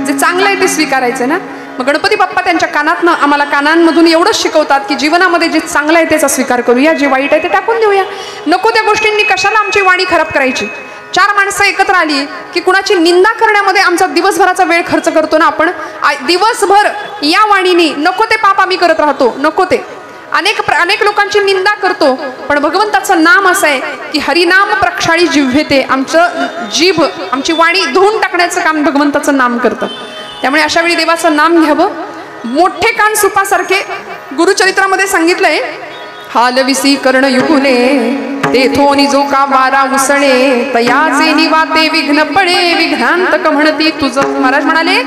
जे चांगलं आहे ते स्वीकारायचं ना. मग गणपती बाप्पा त्यांच्या कानातनं आम्हाला कानांमधून एवढंच शिकवतात की जीवनामध्ये जे चांगलं आहे त्याचा स्वीकार करूया, जे वाईट आहे ते टाकून देऊया. नको त्या गोष्टींनी कशाला आमची वाणी खराब करायची. 4 माणसं एकत्र आली की कुणाची निंदा करण्यामध्ये आमचा दिवसभराचा वेळ खर्च करतो ना आपण. दिवसभर या वाणीने नको ते पाप आम्ही करत राहतो, नको ते अनेक लोकांची निंदा करतो. पण भगवंताचं नाम असं आहे की हरिनाम प्रक्षाळी जिव्हेते. आमचं जीभ, आमची वाणी धुवून टाकण्याचं काम भगवंताचं नाम करतं. त्यामुळे अशा वेळी देवाचं नाम घ्यावं. मोठे कान सुपासारखे गुरुचरित्रामध्ये सांगितलंय, हालविसी कर्ण युगुले तेथोनी जो का वारा उसळे, तयाचे निवाते विघ्न पडे विघ्नांतक म्हणती तुझं. महाराज म्हणाले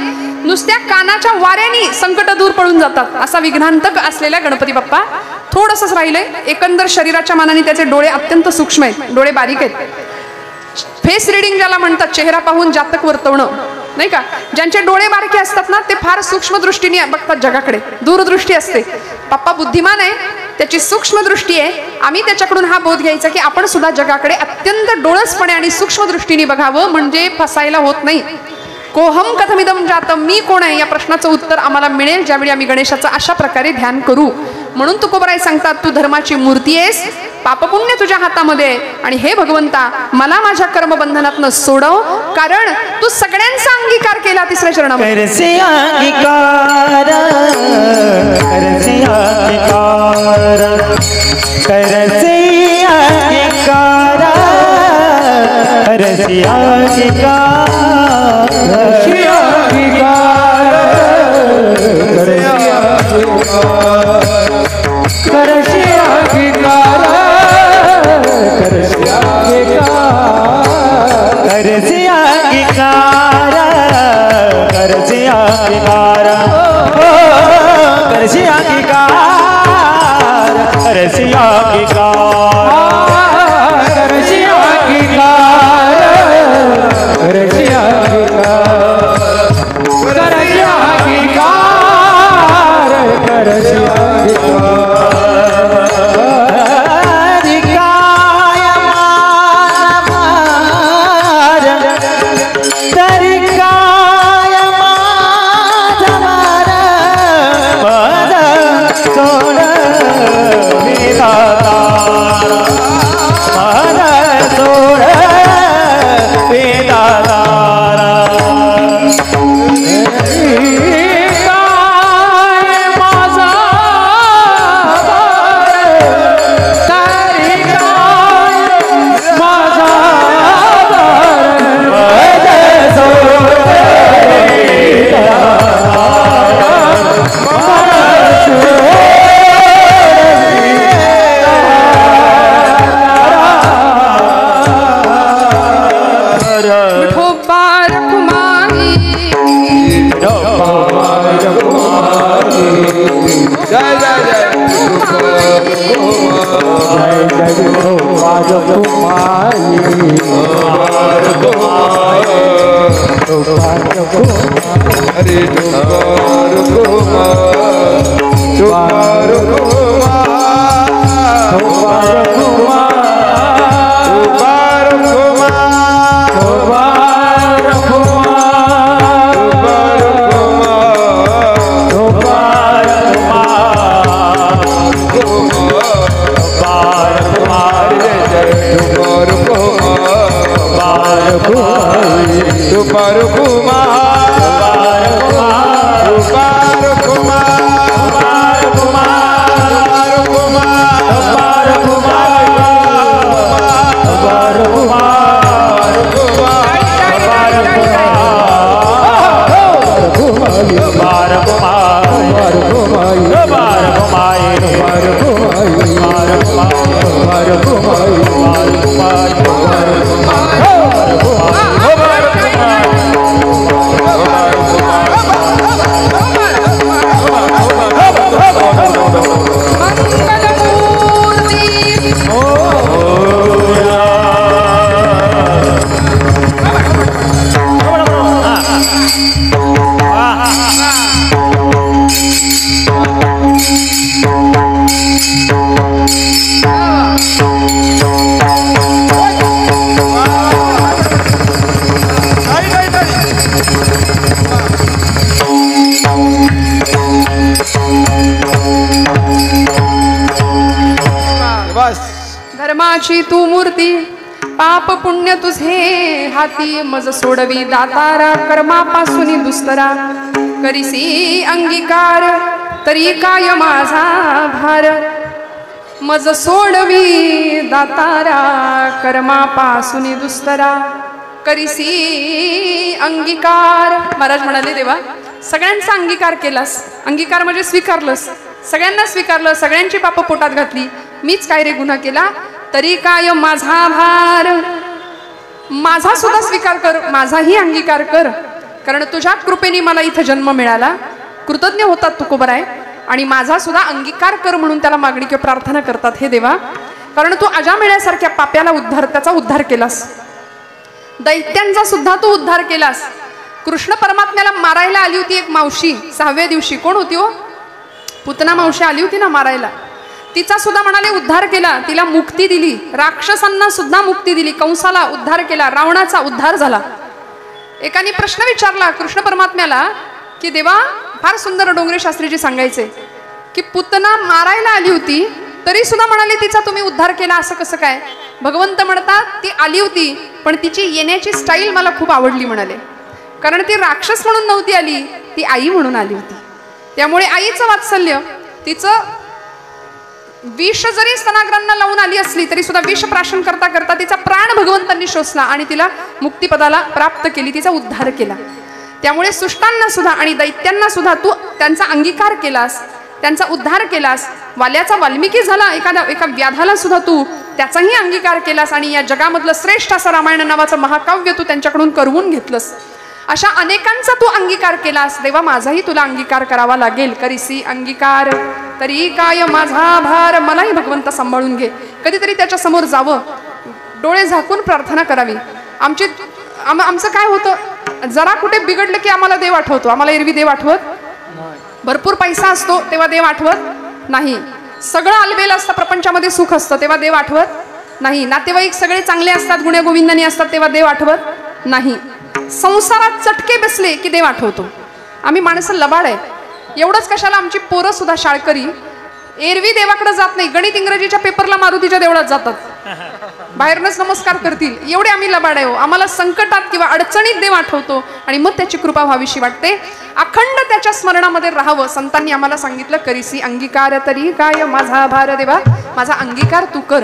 नुसत्या कानाच्या वाऱ्याने संकट दूर पळून जातात. असा विघ्नांतक असलेला गणपती बाप्पा थोडंसंच राहिलंय. एकंदर शरीराच्या मानाने त्याचे डोळे अत्यंत सूक्ष्म आहेत, डोळे बारीक आहेत. फेस रिडिंग ज्याला म्हणतात, चेहरा पाहून जातक वर्तवणं, नाही का? ज्यांचे डोळे बारके असतात ना ते फार सूक्ष्म दृष्टीने बघतात जगाकडे, दूरदृष्टी असते. पप्पा बुद्धिमान आहे, त्याची सूक्ष्म दृष्टी आहे. आम्ही त्याच्याकडून हा बोध घ्यायचा की आपण सुद्धा जगाकडे अत्यंत डोळसपणे आणि सूक्ष्म दृष्टीने बघावं, म्हणजे फसायला होत नाही. कोहम कथमिदम जातम, मी कोण आहे या प्रश्नाचं उत्तर आम्हाला मिळेल ज्यावेळी आम्ही गणेशाचं अशा प्रकारे ध्यान करू. म्हणून तुकोबराय सांगतात, तू धर्माची मूर्ती आहेस, पापपुण्य तुझ्या हातामध्ये आहे. आणि हे भगवंता मला माझ्या कर्मबंधनातनं सोडव, कारण तू सगळ्यांचा अंगीकार केला. तिसऱ्या चरणामध्ये करसे अंगीकार, करसे अंगीकार, करसे अंगीकार, करसे अंगीकार, करसे अंगीकार, करसे अंगीकार, करसे अंगीकार, करसे अंगीकार, करसे अंगीकार, करसे अंगीकार, करसे अंगीकार, करसे अंगीकार, करसे अंगीकार, करसे अंगीकार, करसे बस धर्माची तू मूर्ती पाप पुण्य तुझे हाती मज सोडवी दातारा कर्मापासून दुस्तरा करीसी अंगीकार तरी काय माझा भार मज सोडवी दातारा कर्मापासून दुस्तरा करीसी अंगीकार. महाराज म्हणाले देवा सगळ्यांचा अंगीकार केलास, अंगीकार म्हणजे स्वीकारलंस, सगळ्यांना स्वीकारलं, सगळ्यांची पाप पोटात घातली, मीच काय रे गुन्हा केला, तरी काय माझा भार, माझा सुद्धा स्वीकार कर, माझाही अंगीकार कर, कारण तुझ्या कृपेने मला इथं जन्म मिळाला, कृतज्ञ होतात तुकोबराय, आणि माझा सुद्धा अंगीकार कर म्हणून त्याला मागणी किंवा प्रार्थना करतात. हे देवा कारण तू अजामिळ्यासारख्या पाप्याला त्याचा उद्धार केलास, दैत्यांचा सुद्धा तू उद्धार केलास. कृष्ण परमात्म्याला मारायला आली होती एक मावशी 6व्या दिवशी, कोण होती हो, पुतना मावशी आली होती ना मारायला, तिचा सुद्धा म्हणाले उद्धार केला, तिला मुक्ती दिली, राक्षसांना सुद्धा मुक्ती दिली, कंसाला उद्धार केला, रावणाचा उद्धार झाला. एकाने प्रश्न विचारला कृष्ण परमात्म्याला की देवा फार सुंदर डोंगरे शास्त्रीजी सांगायचे की पुतना मारायला आली होती तरी सुद्धा म्हणाले तिचा तुम्ही उद्धार केला, असं कसं काय. भगवंत म्हणतात ती आली होती पण तिची येण्याची स्टाईल मला खूप आवडली म्हणाले, कारण ती राक्षस म्हणून नव्हती आली, ती आई म्हणून आली होती. त्यामुळे आईचं वात्सल्य, तिचं विष जरी स्तनाग्रांना लावून आली असली तरी सुद्धा विष प्राशन करता करता तिचा प्राण भगवंतांनी शोषला आणि तिला मुक्तिपदाला प्राप्त केली, तिचा उद्धार केला. त्यामुळे सुष्टांना सुद्धा आणि दैत्यांना सुद्धा तू त्यांचा अंगीकार केलास, त्यांचा उद्धार केलास. वाल्याचा वाल्मिकी झाला, एका व्याधाला सुद्धा तू त्याचाही अंगीकार केलास आणि या जगामधलं श्रेष्ठ असं रामायण नावाचं महाकाव्य तू त्यांच्याकडून करवून घेतलंस. अशा अनेकांचा तू अंगीकार केलास. देवा माझाही तुला अंगीकार करावा लागेल. करीसी अंगीकार तरी काय माझा भार. मलाही भगवंत सांभाळून घे. कधीतरी त्याच्या समोर जावं, डोळे झाकून प्रार्थना करावी. आमचं काय होतं, जरा कुठे बिघडलं की आम्हाला देव आठवतो. आम्हाला एरवी देव आठवत, भरपूर पैसा असतो तेव्हा देव आठवत नाही, सगळं अलबेल असतं, प्रपंचामध्ये सुख असतं तेव्हा देव आठवत नाही, नातेवाईक सगळे चांगले असतात, गुण्यागोविंदानी असतात तेव्हा देव आठवत नाही, संसारात चटके बसले की देव आठवतो. आम्ही माणसं लबाड आहे. एवढंच कशाला आमची पोरं सुद्धा शाळकरी एरवी देवाकडे जात नाही, गणित इंग्रजीच्या पेपरला मारुतीच्या देवळात जातात, बाहेरनच नमस्कार करतील. एवढे आम्ही लबाड आहे. आम्हाला संकटात किंवा अडचणीत देव आठवतो आणि मग त्याची कृपा व्हावीशी वाटते. अखंड त्याच्या स्मरणामध्ये राहावं. संतांनी आम्हाला सांगितलं करीसी अंगीकार तरी काय माझा भार. देवा माझा अंगीकार तू कर.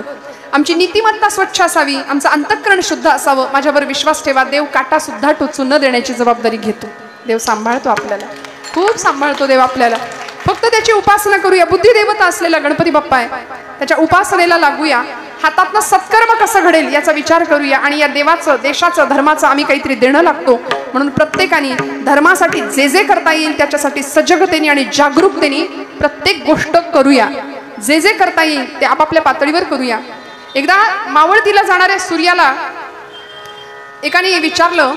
आमची नीतिमत्ता स्वच्छ असावी, आमचं अंतःकरण शुद्ध असावं. माझ्यावर विश्वास ठेवा. देव काटा सुद्धा टोचू न देण्याची जबाबदारी घेतो. देव सांभाळतो आपल्याला, खूप सांभाळतो देव आपल्याला. फक्त त्याची उपासना करूया. बुद्धिदेवता असलेला गणपती बाप्पा आहे, त्याच्या उपासनेला लागूया. हातातनं सत्कर्म कसं घडेल याचा विचार करूया आणि या देवाचं, देशाचं, धर्माचं आम्ही काहीतरी देणं लागतो. म्हणून प्रत्येकाने धर्मासाठी जे जे करता येईल त्याच्यासाठी सजगतेने आणि जागरूकतेने प्रत्येक गोष्ट करूया. जे जे करता येईल ते आपापल्या पातळीवर करूया. एकदा मावळतीला जाणाऱ्या सूर्याला एकाने विचारलं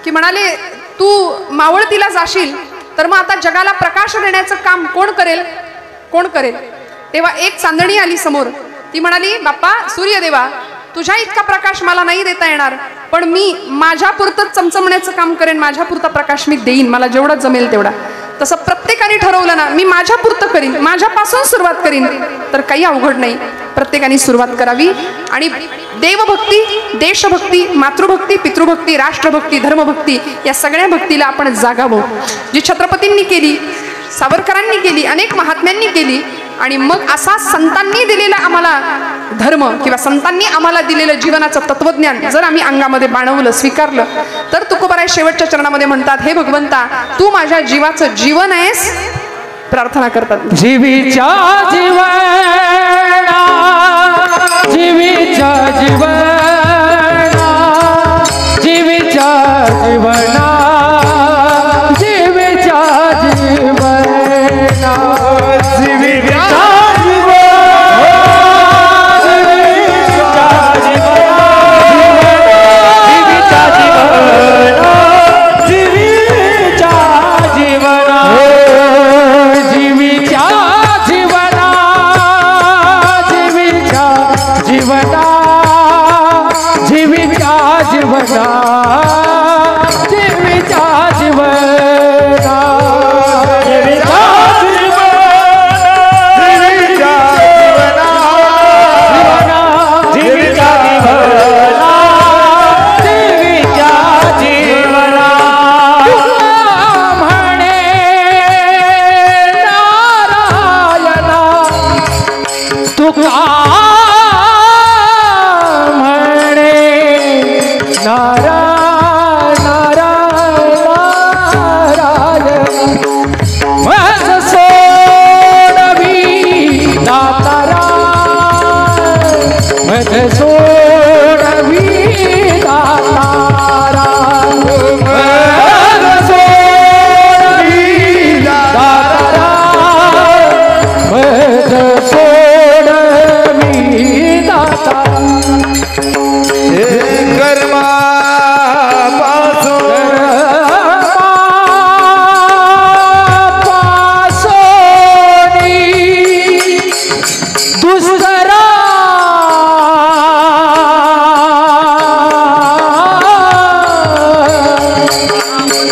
की म्हणाले तू मावळतीला जाशील तर मग आता जगाला प्रकाश देण्याचं काम कोण करेल, कोण करेल. तेव्हा एक चांदणी आली समोर. ती म्हणाली बाप्पा सूर्यदेवा, तुझ्या इतका प्रकाश मला नाही देता येणार, पण मी माझ्या पुरतं चमचमण्याचं काम करेन, माझ्या पुरता प्रकाश मी देईन, मला जेवढा जमेल तेवढा. तसं प्रत्येकाने ठरवलं ना, मी माझ्या पुरतं करीन, माझ्यापासून सुरुवात करीन, तर काही अवघड नाही. प्रत्येकाने सुरुवात करावी आणि देवभक्ती, देशभक्ती, मातृभक्ती, पितृभक्ती, राष्ट्रभक्ती, धर्मभक्ती या सगळ्या भक्तीला आपण जागावं. जी छत्रपतींनी केली, सावरकरांनी केली, अनेक महात्म्यांनी केली. आणि मग असा संतांनी दिलेला आम्हाला धर्म किंवा संतांनी आम्हाला दिलेलं जीवनाचं तत्वज्ञान जर आम्ही अंगामध्ये बाणवलं, स्वीकारलं, तर तुकोबाराय शेवटच्या चरणामध्ये म्हणतात हे भगवंता तू माझ्या जीवाचं जीवन आहेस. प्रार्थना करतात जीवीच्या जीवना, जीवीच्या जीवना, जीवीच्या जीवना, जीवीच्या जीवना, जीवीच्या जीवना, जीवी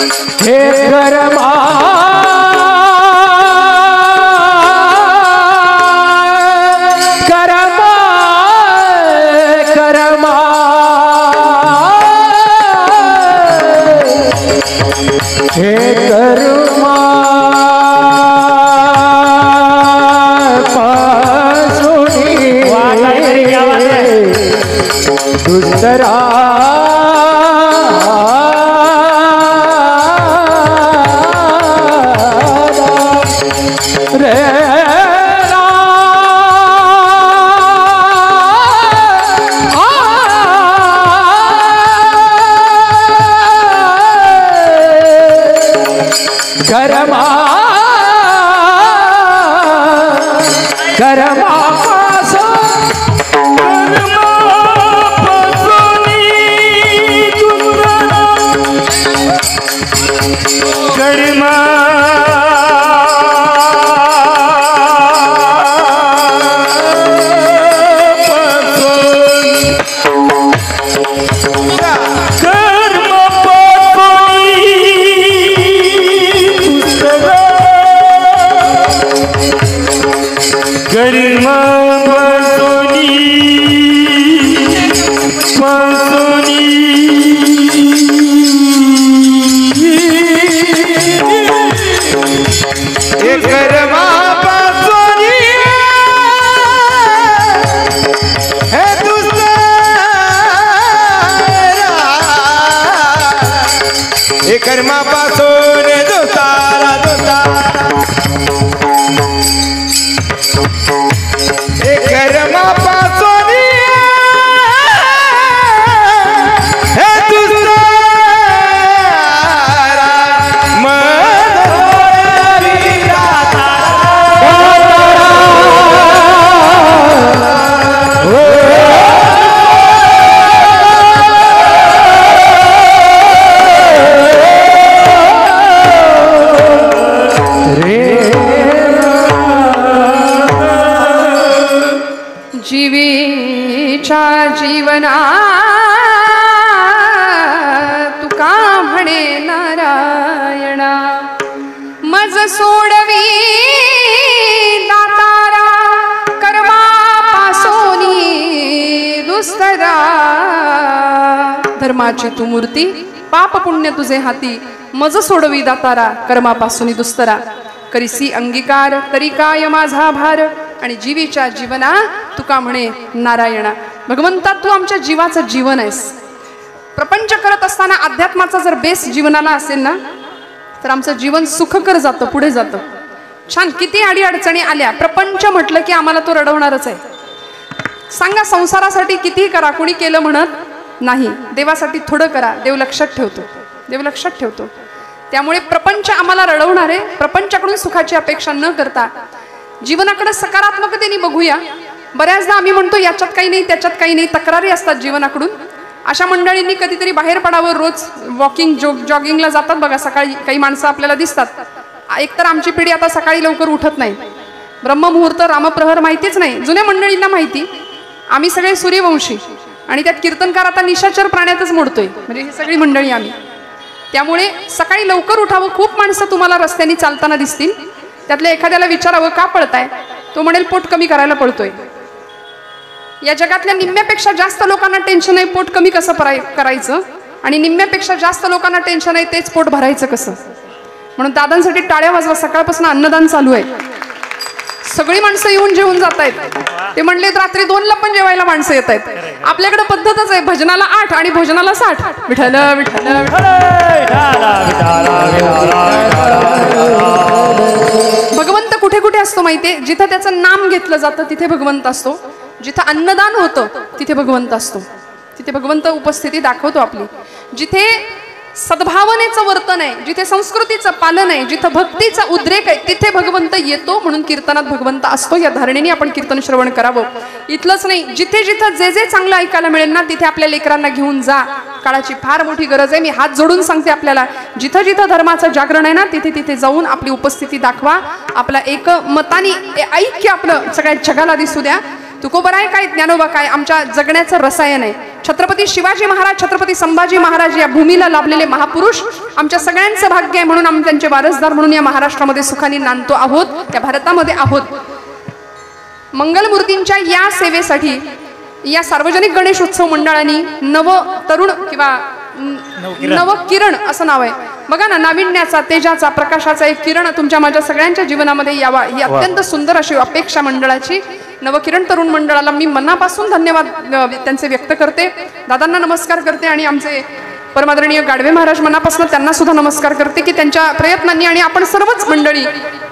हे कर्मा कर्मा कर्मा हे कर्मा दुसरा रे कर्मा कर्मा कर्मापासून दुसरा हे कर्मापासून हे दुसरा जीवीच्या जीवना तुका म्हणे नारायणा मज सोडवी दातारा कर्मापासोनी दुस्तरा धर्माची तू मूर्ती पाप पुण्य तुझे हाती मज सोडवी दातारा कर्मापासोनी दुस्तरा करीसी अंगीकार तरी काय माझा भार आणि जीवीच्या जीवना तुका म्हणे नारायणा भगवंता तू आमच्या जीवाचं जीवन आहेस प्रपंच करत असताना अध्यात्माचा जर बेस जीवनाला असेल ना तर आमचं जीवन सुखकर जातं पुढे जातं छान किती अडीअडचणी आल्या प्रपंच म्हटलं की आम्हाला तो रडवणारच आहे सांगा संसारासाठी कितीही करा कोणी केलं म्हणत नाही देवासाठी थोडं करा देव लक्षात ठेवतो त्यामुळे प्रपंच आम्हाला रडवणार आहे प्रपंचाकडून सुखाची अपेक्षा न करता जीवनाकडे सकारात्मकतेने बघूया बऱ्याचदा आम्ही म्हणतो याच्यात काही नाही त्याच्यात काही नाही तक्रारी असतात जीवनाकडून अशा मंडळींनी कधीतरी बाहेर पडावं रोज वॉकिंग जॉगिंगला जातात बघा सकाळी काही माणसं आपल्याला दिसतात एकतर आमची पिढी आता सकाळी लवकर उठत नाही ब्रह्ममुहूर्त रामप्रहर माहितीच नाही जुन्या मंडळींना माहिती आम्ही सगळे सूर्यवंशी आणि त्यात कीर्तनकार आता निशाचर प्राण्यातच मोडतोय म्हणजे ही सगळी मंडळी आम्ही त्यामुळे सकाळी लवकर उठावं खूप माणसं तुम्हाला रस्त्याने चालताना दिसतील त्यातल्या एखाद्याला विचारावं का पळताय तो म्हणेल पोट कमी करायला पळतोय या जगातल्या निम्म्यापेक्षा जास्त लोकांना टेन्शन आहे पोट कमी कसं करायचं आणि निम्म्यापेक्षा जास्त लोकांना टेन्शन आहे तेच पोट भरायचं कसं म्हणून दादांसाठी टाळ्या वाजवा सकाळपासून अन्नदान चालू आहे सगळी माणसं येऊन जेवून जात आहेत ते म्हणले रात्री 2ला पण जेवायला माणसं येत आहेत आपल्याकडे पद्धतच आहे भजनाला 8 आणि भोजनाला 60 विठ्ठल विठ्ठल भगवंत कुठे कुठे असतो माहितीये जिथे त्याचं नाम घेतलं जातं तिथे भगवंत असतो जिथे अन्नदान होतं तिथे भगवंत असतो तिथे भगवंत उपस्थिती दाखवतो आपली जिथे सद्भावनेचं वर्तन आहे जिथे संस्कृतीचं पालन आहे जिथं भक्तीचा उद्रेक आहे तिथे भगवंत येतो म्हणून कीर्तनात भगवंत असतो या धारणेने आपण कीर्तन श्रवण करावं इथलंच नाही जिथे जिथं जे जे चांगलं ऐकायला मिळेल ना तिथे आपल्या लेकरांना घेऊन जा काळाची फार मोठी गरज आहे मी हात जोडून सांगते आपल्याला जिथं जिथं धर्माचं जागरण आहे ना तिथे तिथे जाऊन आपली उपस्थिती दाखवा आपला एकमताने ऐक्य आपलं सगळ्या जगाला दिसू द्या तुकोबराय काय ज्ञानोबा काय आमच्या जगण्याचं रसायन आहे छत्रपती शिवाजी महाराज, छत्रपती संभाजी महाराज या भूमीला लाभलेले महापुरुष आमच्या सगळ्यांचं भाग्य आहे, म्हणून आम्ही त्यांचे वारसदार म्हणून या महाराष्ट्रामध्ये सुखाने नांदतो आहोत, त्या भारतामध्ये आहोत. मंगलमूर्तींच्या या सेवेसाठी या सार्वजनिक गणेशोत्सव मंडळांनी नव तरुण किंवा नव किरण असं नाव आहे बघा ना, नाविन्याचा, तेजाचा, प्रकाशाचा एक किरण तुमच्या माझ्या सगळ्यांच्या जीवनामध्ये यावा ही अत्यंत सुंदर अशी अपेक्षा मंडळाची. नवकिरण तरुण मंडळाला मी मनापासून धन्यवाद त्यांचे व्यक्त करते. दादांना नमस्कार करते आणि आमचे परमादरणीय गाडवे महाराज मनापासून त्यांना सुद्धा नमस्कार करते की त्यांच्या प्रयत्नांनी आणि आपण सर्वच मंडळी,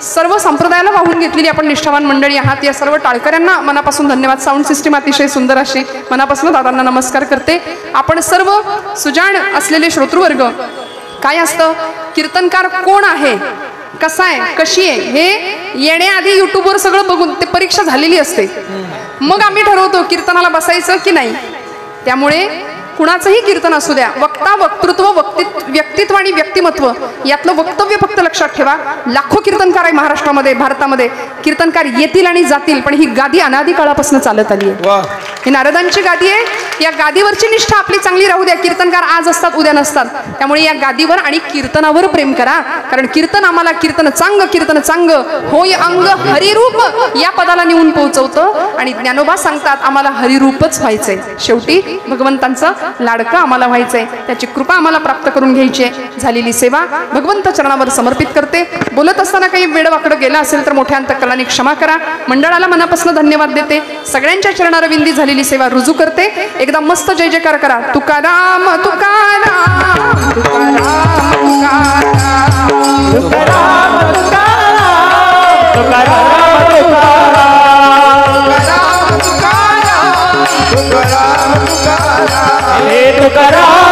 सर्व संप्रदायाला वाहून घेतलेली आपण निष्ठावान मंडळी आहात. या सर्व टाळकऱ्यांना मनापासून धन्यवाद. साऊंड सिस्टीम अतिशय सुंदर अशी मनापासून दादांना नमस्कार करते. आपण सर्व सुजाण असलेले श्रोतृवर्ग, काय असतं कीर्तनकार कोण आहे, कसा आहे, कशी आहे हे येण्याआधी युट्यूबवर सगळं बघून ते परीक्षा झालेली असते, मग आम्ही ठरवतो कीर्तनाला बसायचं की नाही. त्यामुळे कुणाचंही कीर्तन असू द्या, वक्ता, वक्तृत्व, व्यक्तित्व आणि व्यक्तिमत्व यातलं वक्तव्य फक्त लक्षात ठेवा. लाखो कीर्तनकार आहे महाराष्ट्रामध्ये, भारतामध्ये. कीर्तनकार येतील आणि जातील, पण ही गादी अनादी काळापासून चालत आली आहे. ही नारदांची गादी आहे. या गादीवरची निष्ठा आपली चांगली राहू द्या. कीर्तनकार आज असतात, उद्या नसतात. त्यामुळे या गादीवर आणि कीर्तनावर प्रेम करा, कारण कीर्तन आम्हाला कीर्तन चांग होय अंग हरिरूप या पदाला नेऊन पोहोचवतं. आणि ज्ञानोबा सांगतात आम्हाला हरिरूपच व्हायचंय, शेवटी भगवंतांचं लाडकं आम्हाला व्हायचंय. त्याची कृपा आम्हाला प्राप्त करून घ्यायची आहे. झालेली सेवा भगवंत चरणावर समर्पित करते. बोलत असताना काही वेडवाकडं गेला असेल तर मोठ्या अंतकरणाने क्षमा करा. मंडळाला मनापासून धन्यवाद देते. सगळ्यांच्या चरणारविंदी झालेली सेवा रुजू करते. एकदा मस्त जय जयकार करा. तुकाराम तुकाराम तुकाराम तुकाराम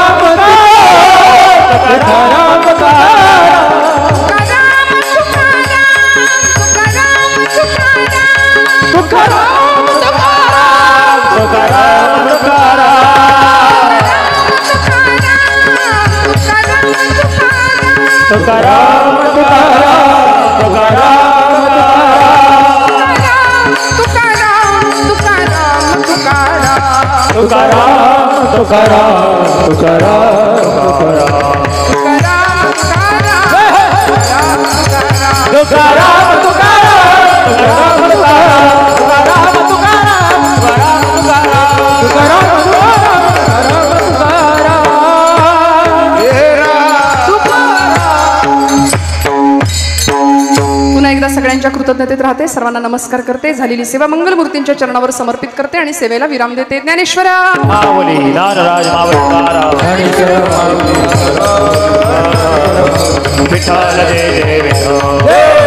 सगळ्यांच्या कृतज्ञतेत राहते. सर्वांना नमस्कार करते. झालेली सेवा मंगलमूर्तींच्या चरणावर समर्पित करते आणि सेवेला विराम देते. ज्ञानेश्वरा विठ्ठल जय जय विठ्ठल.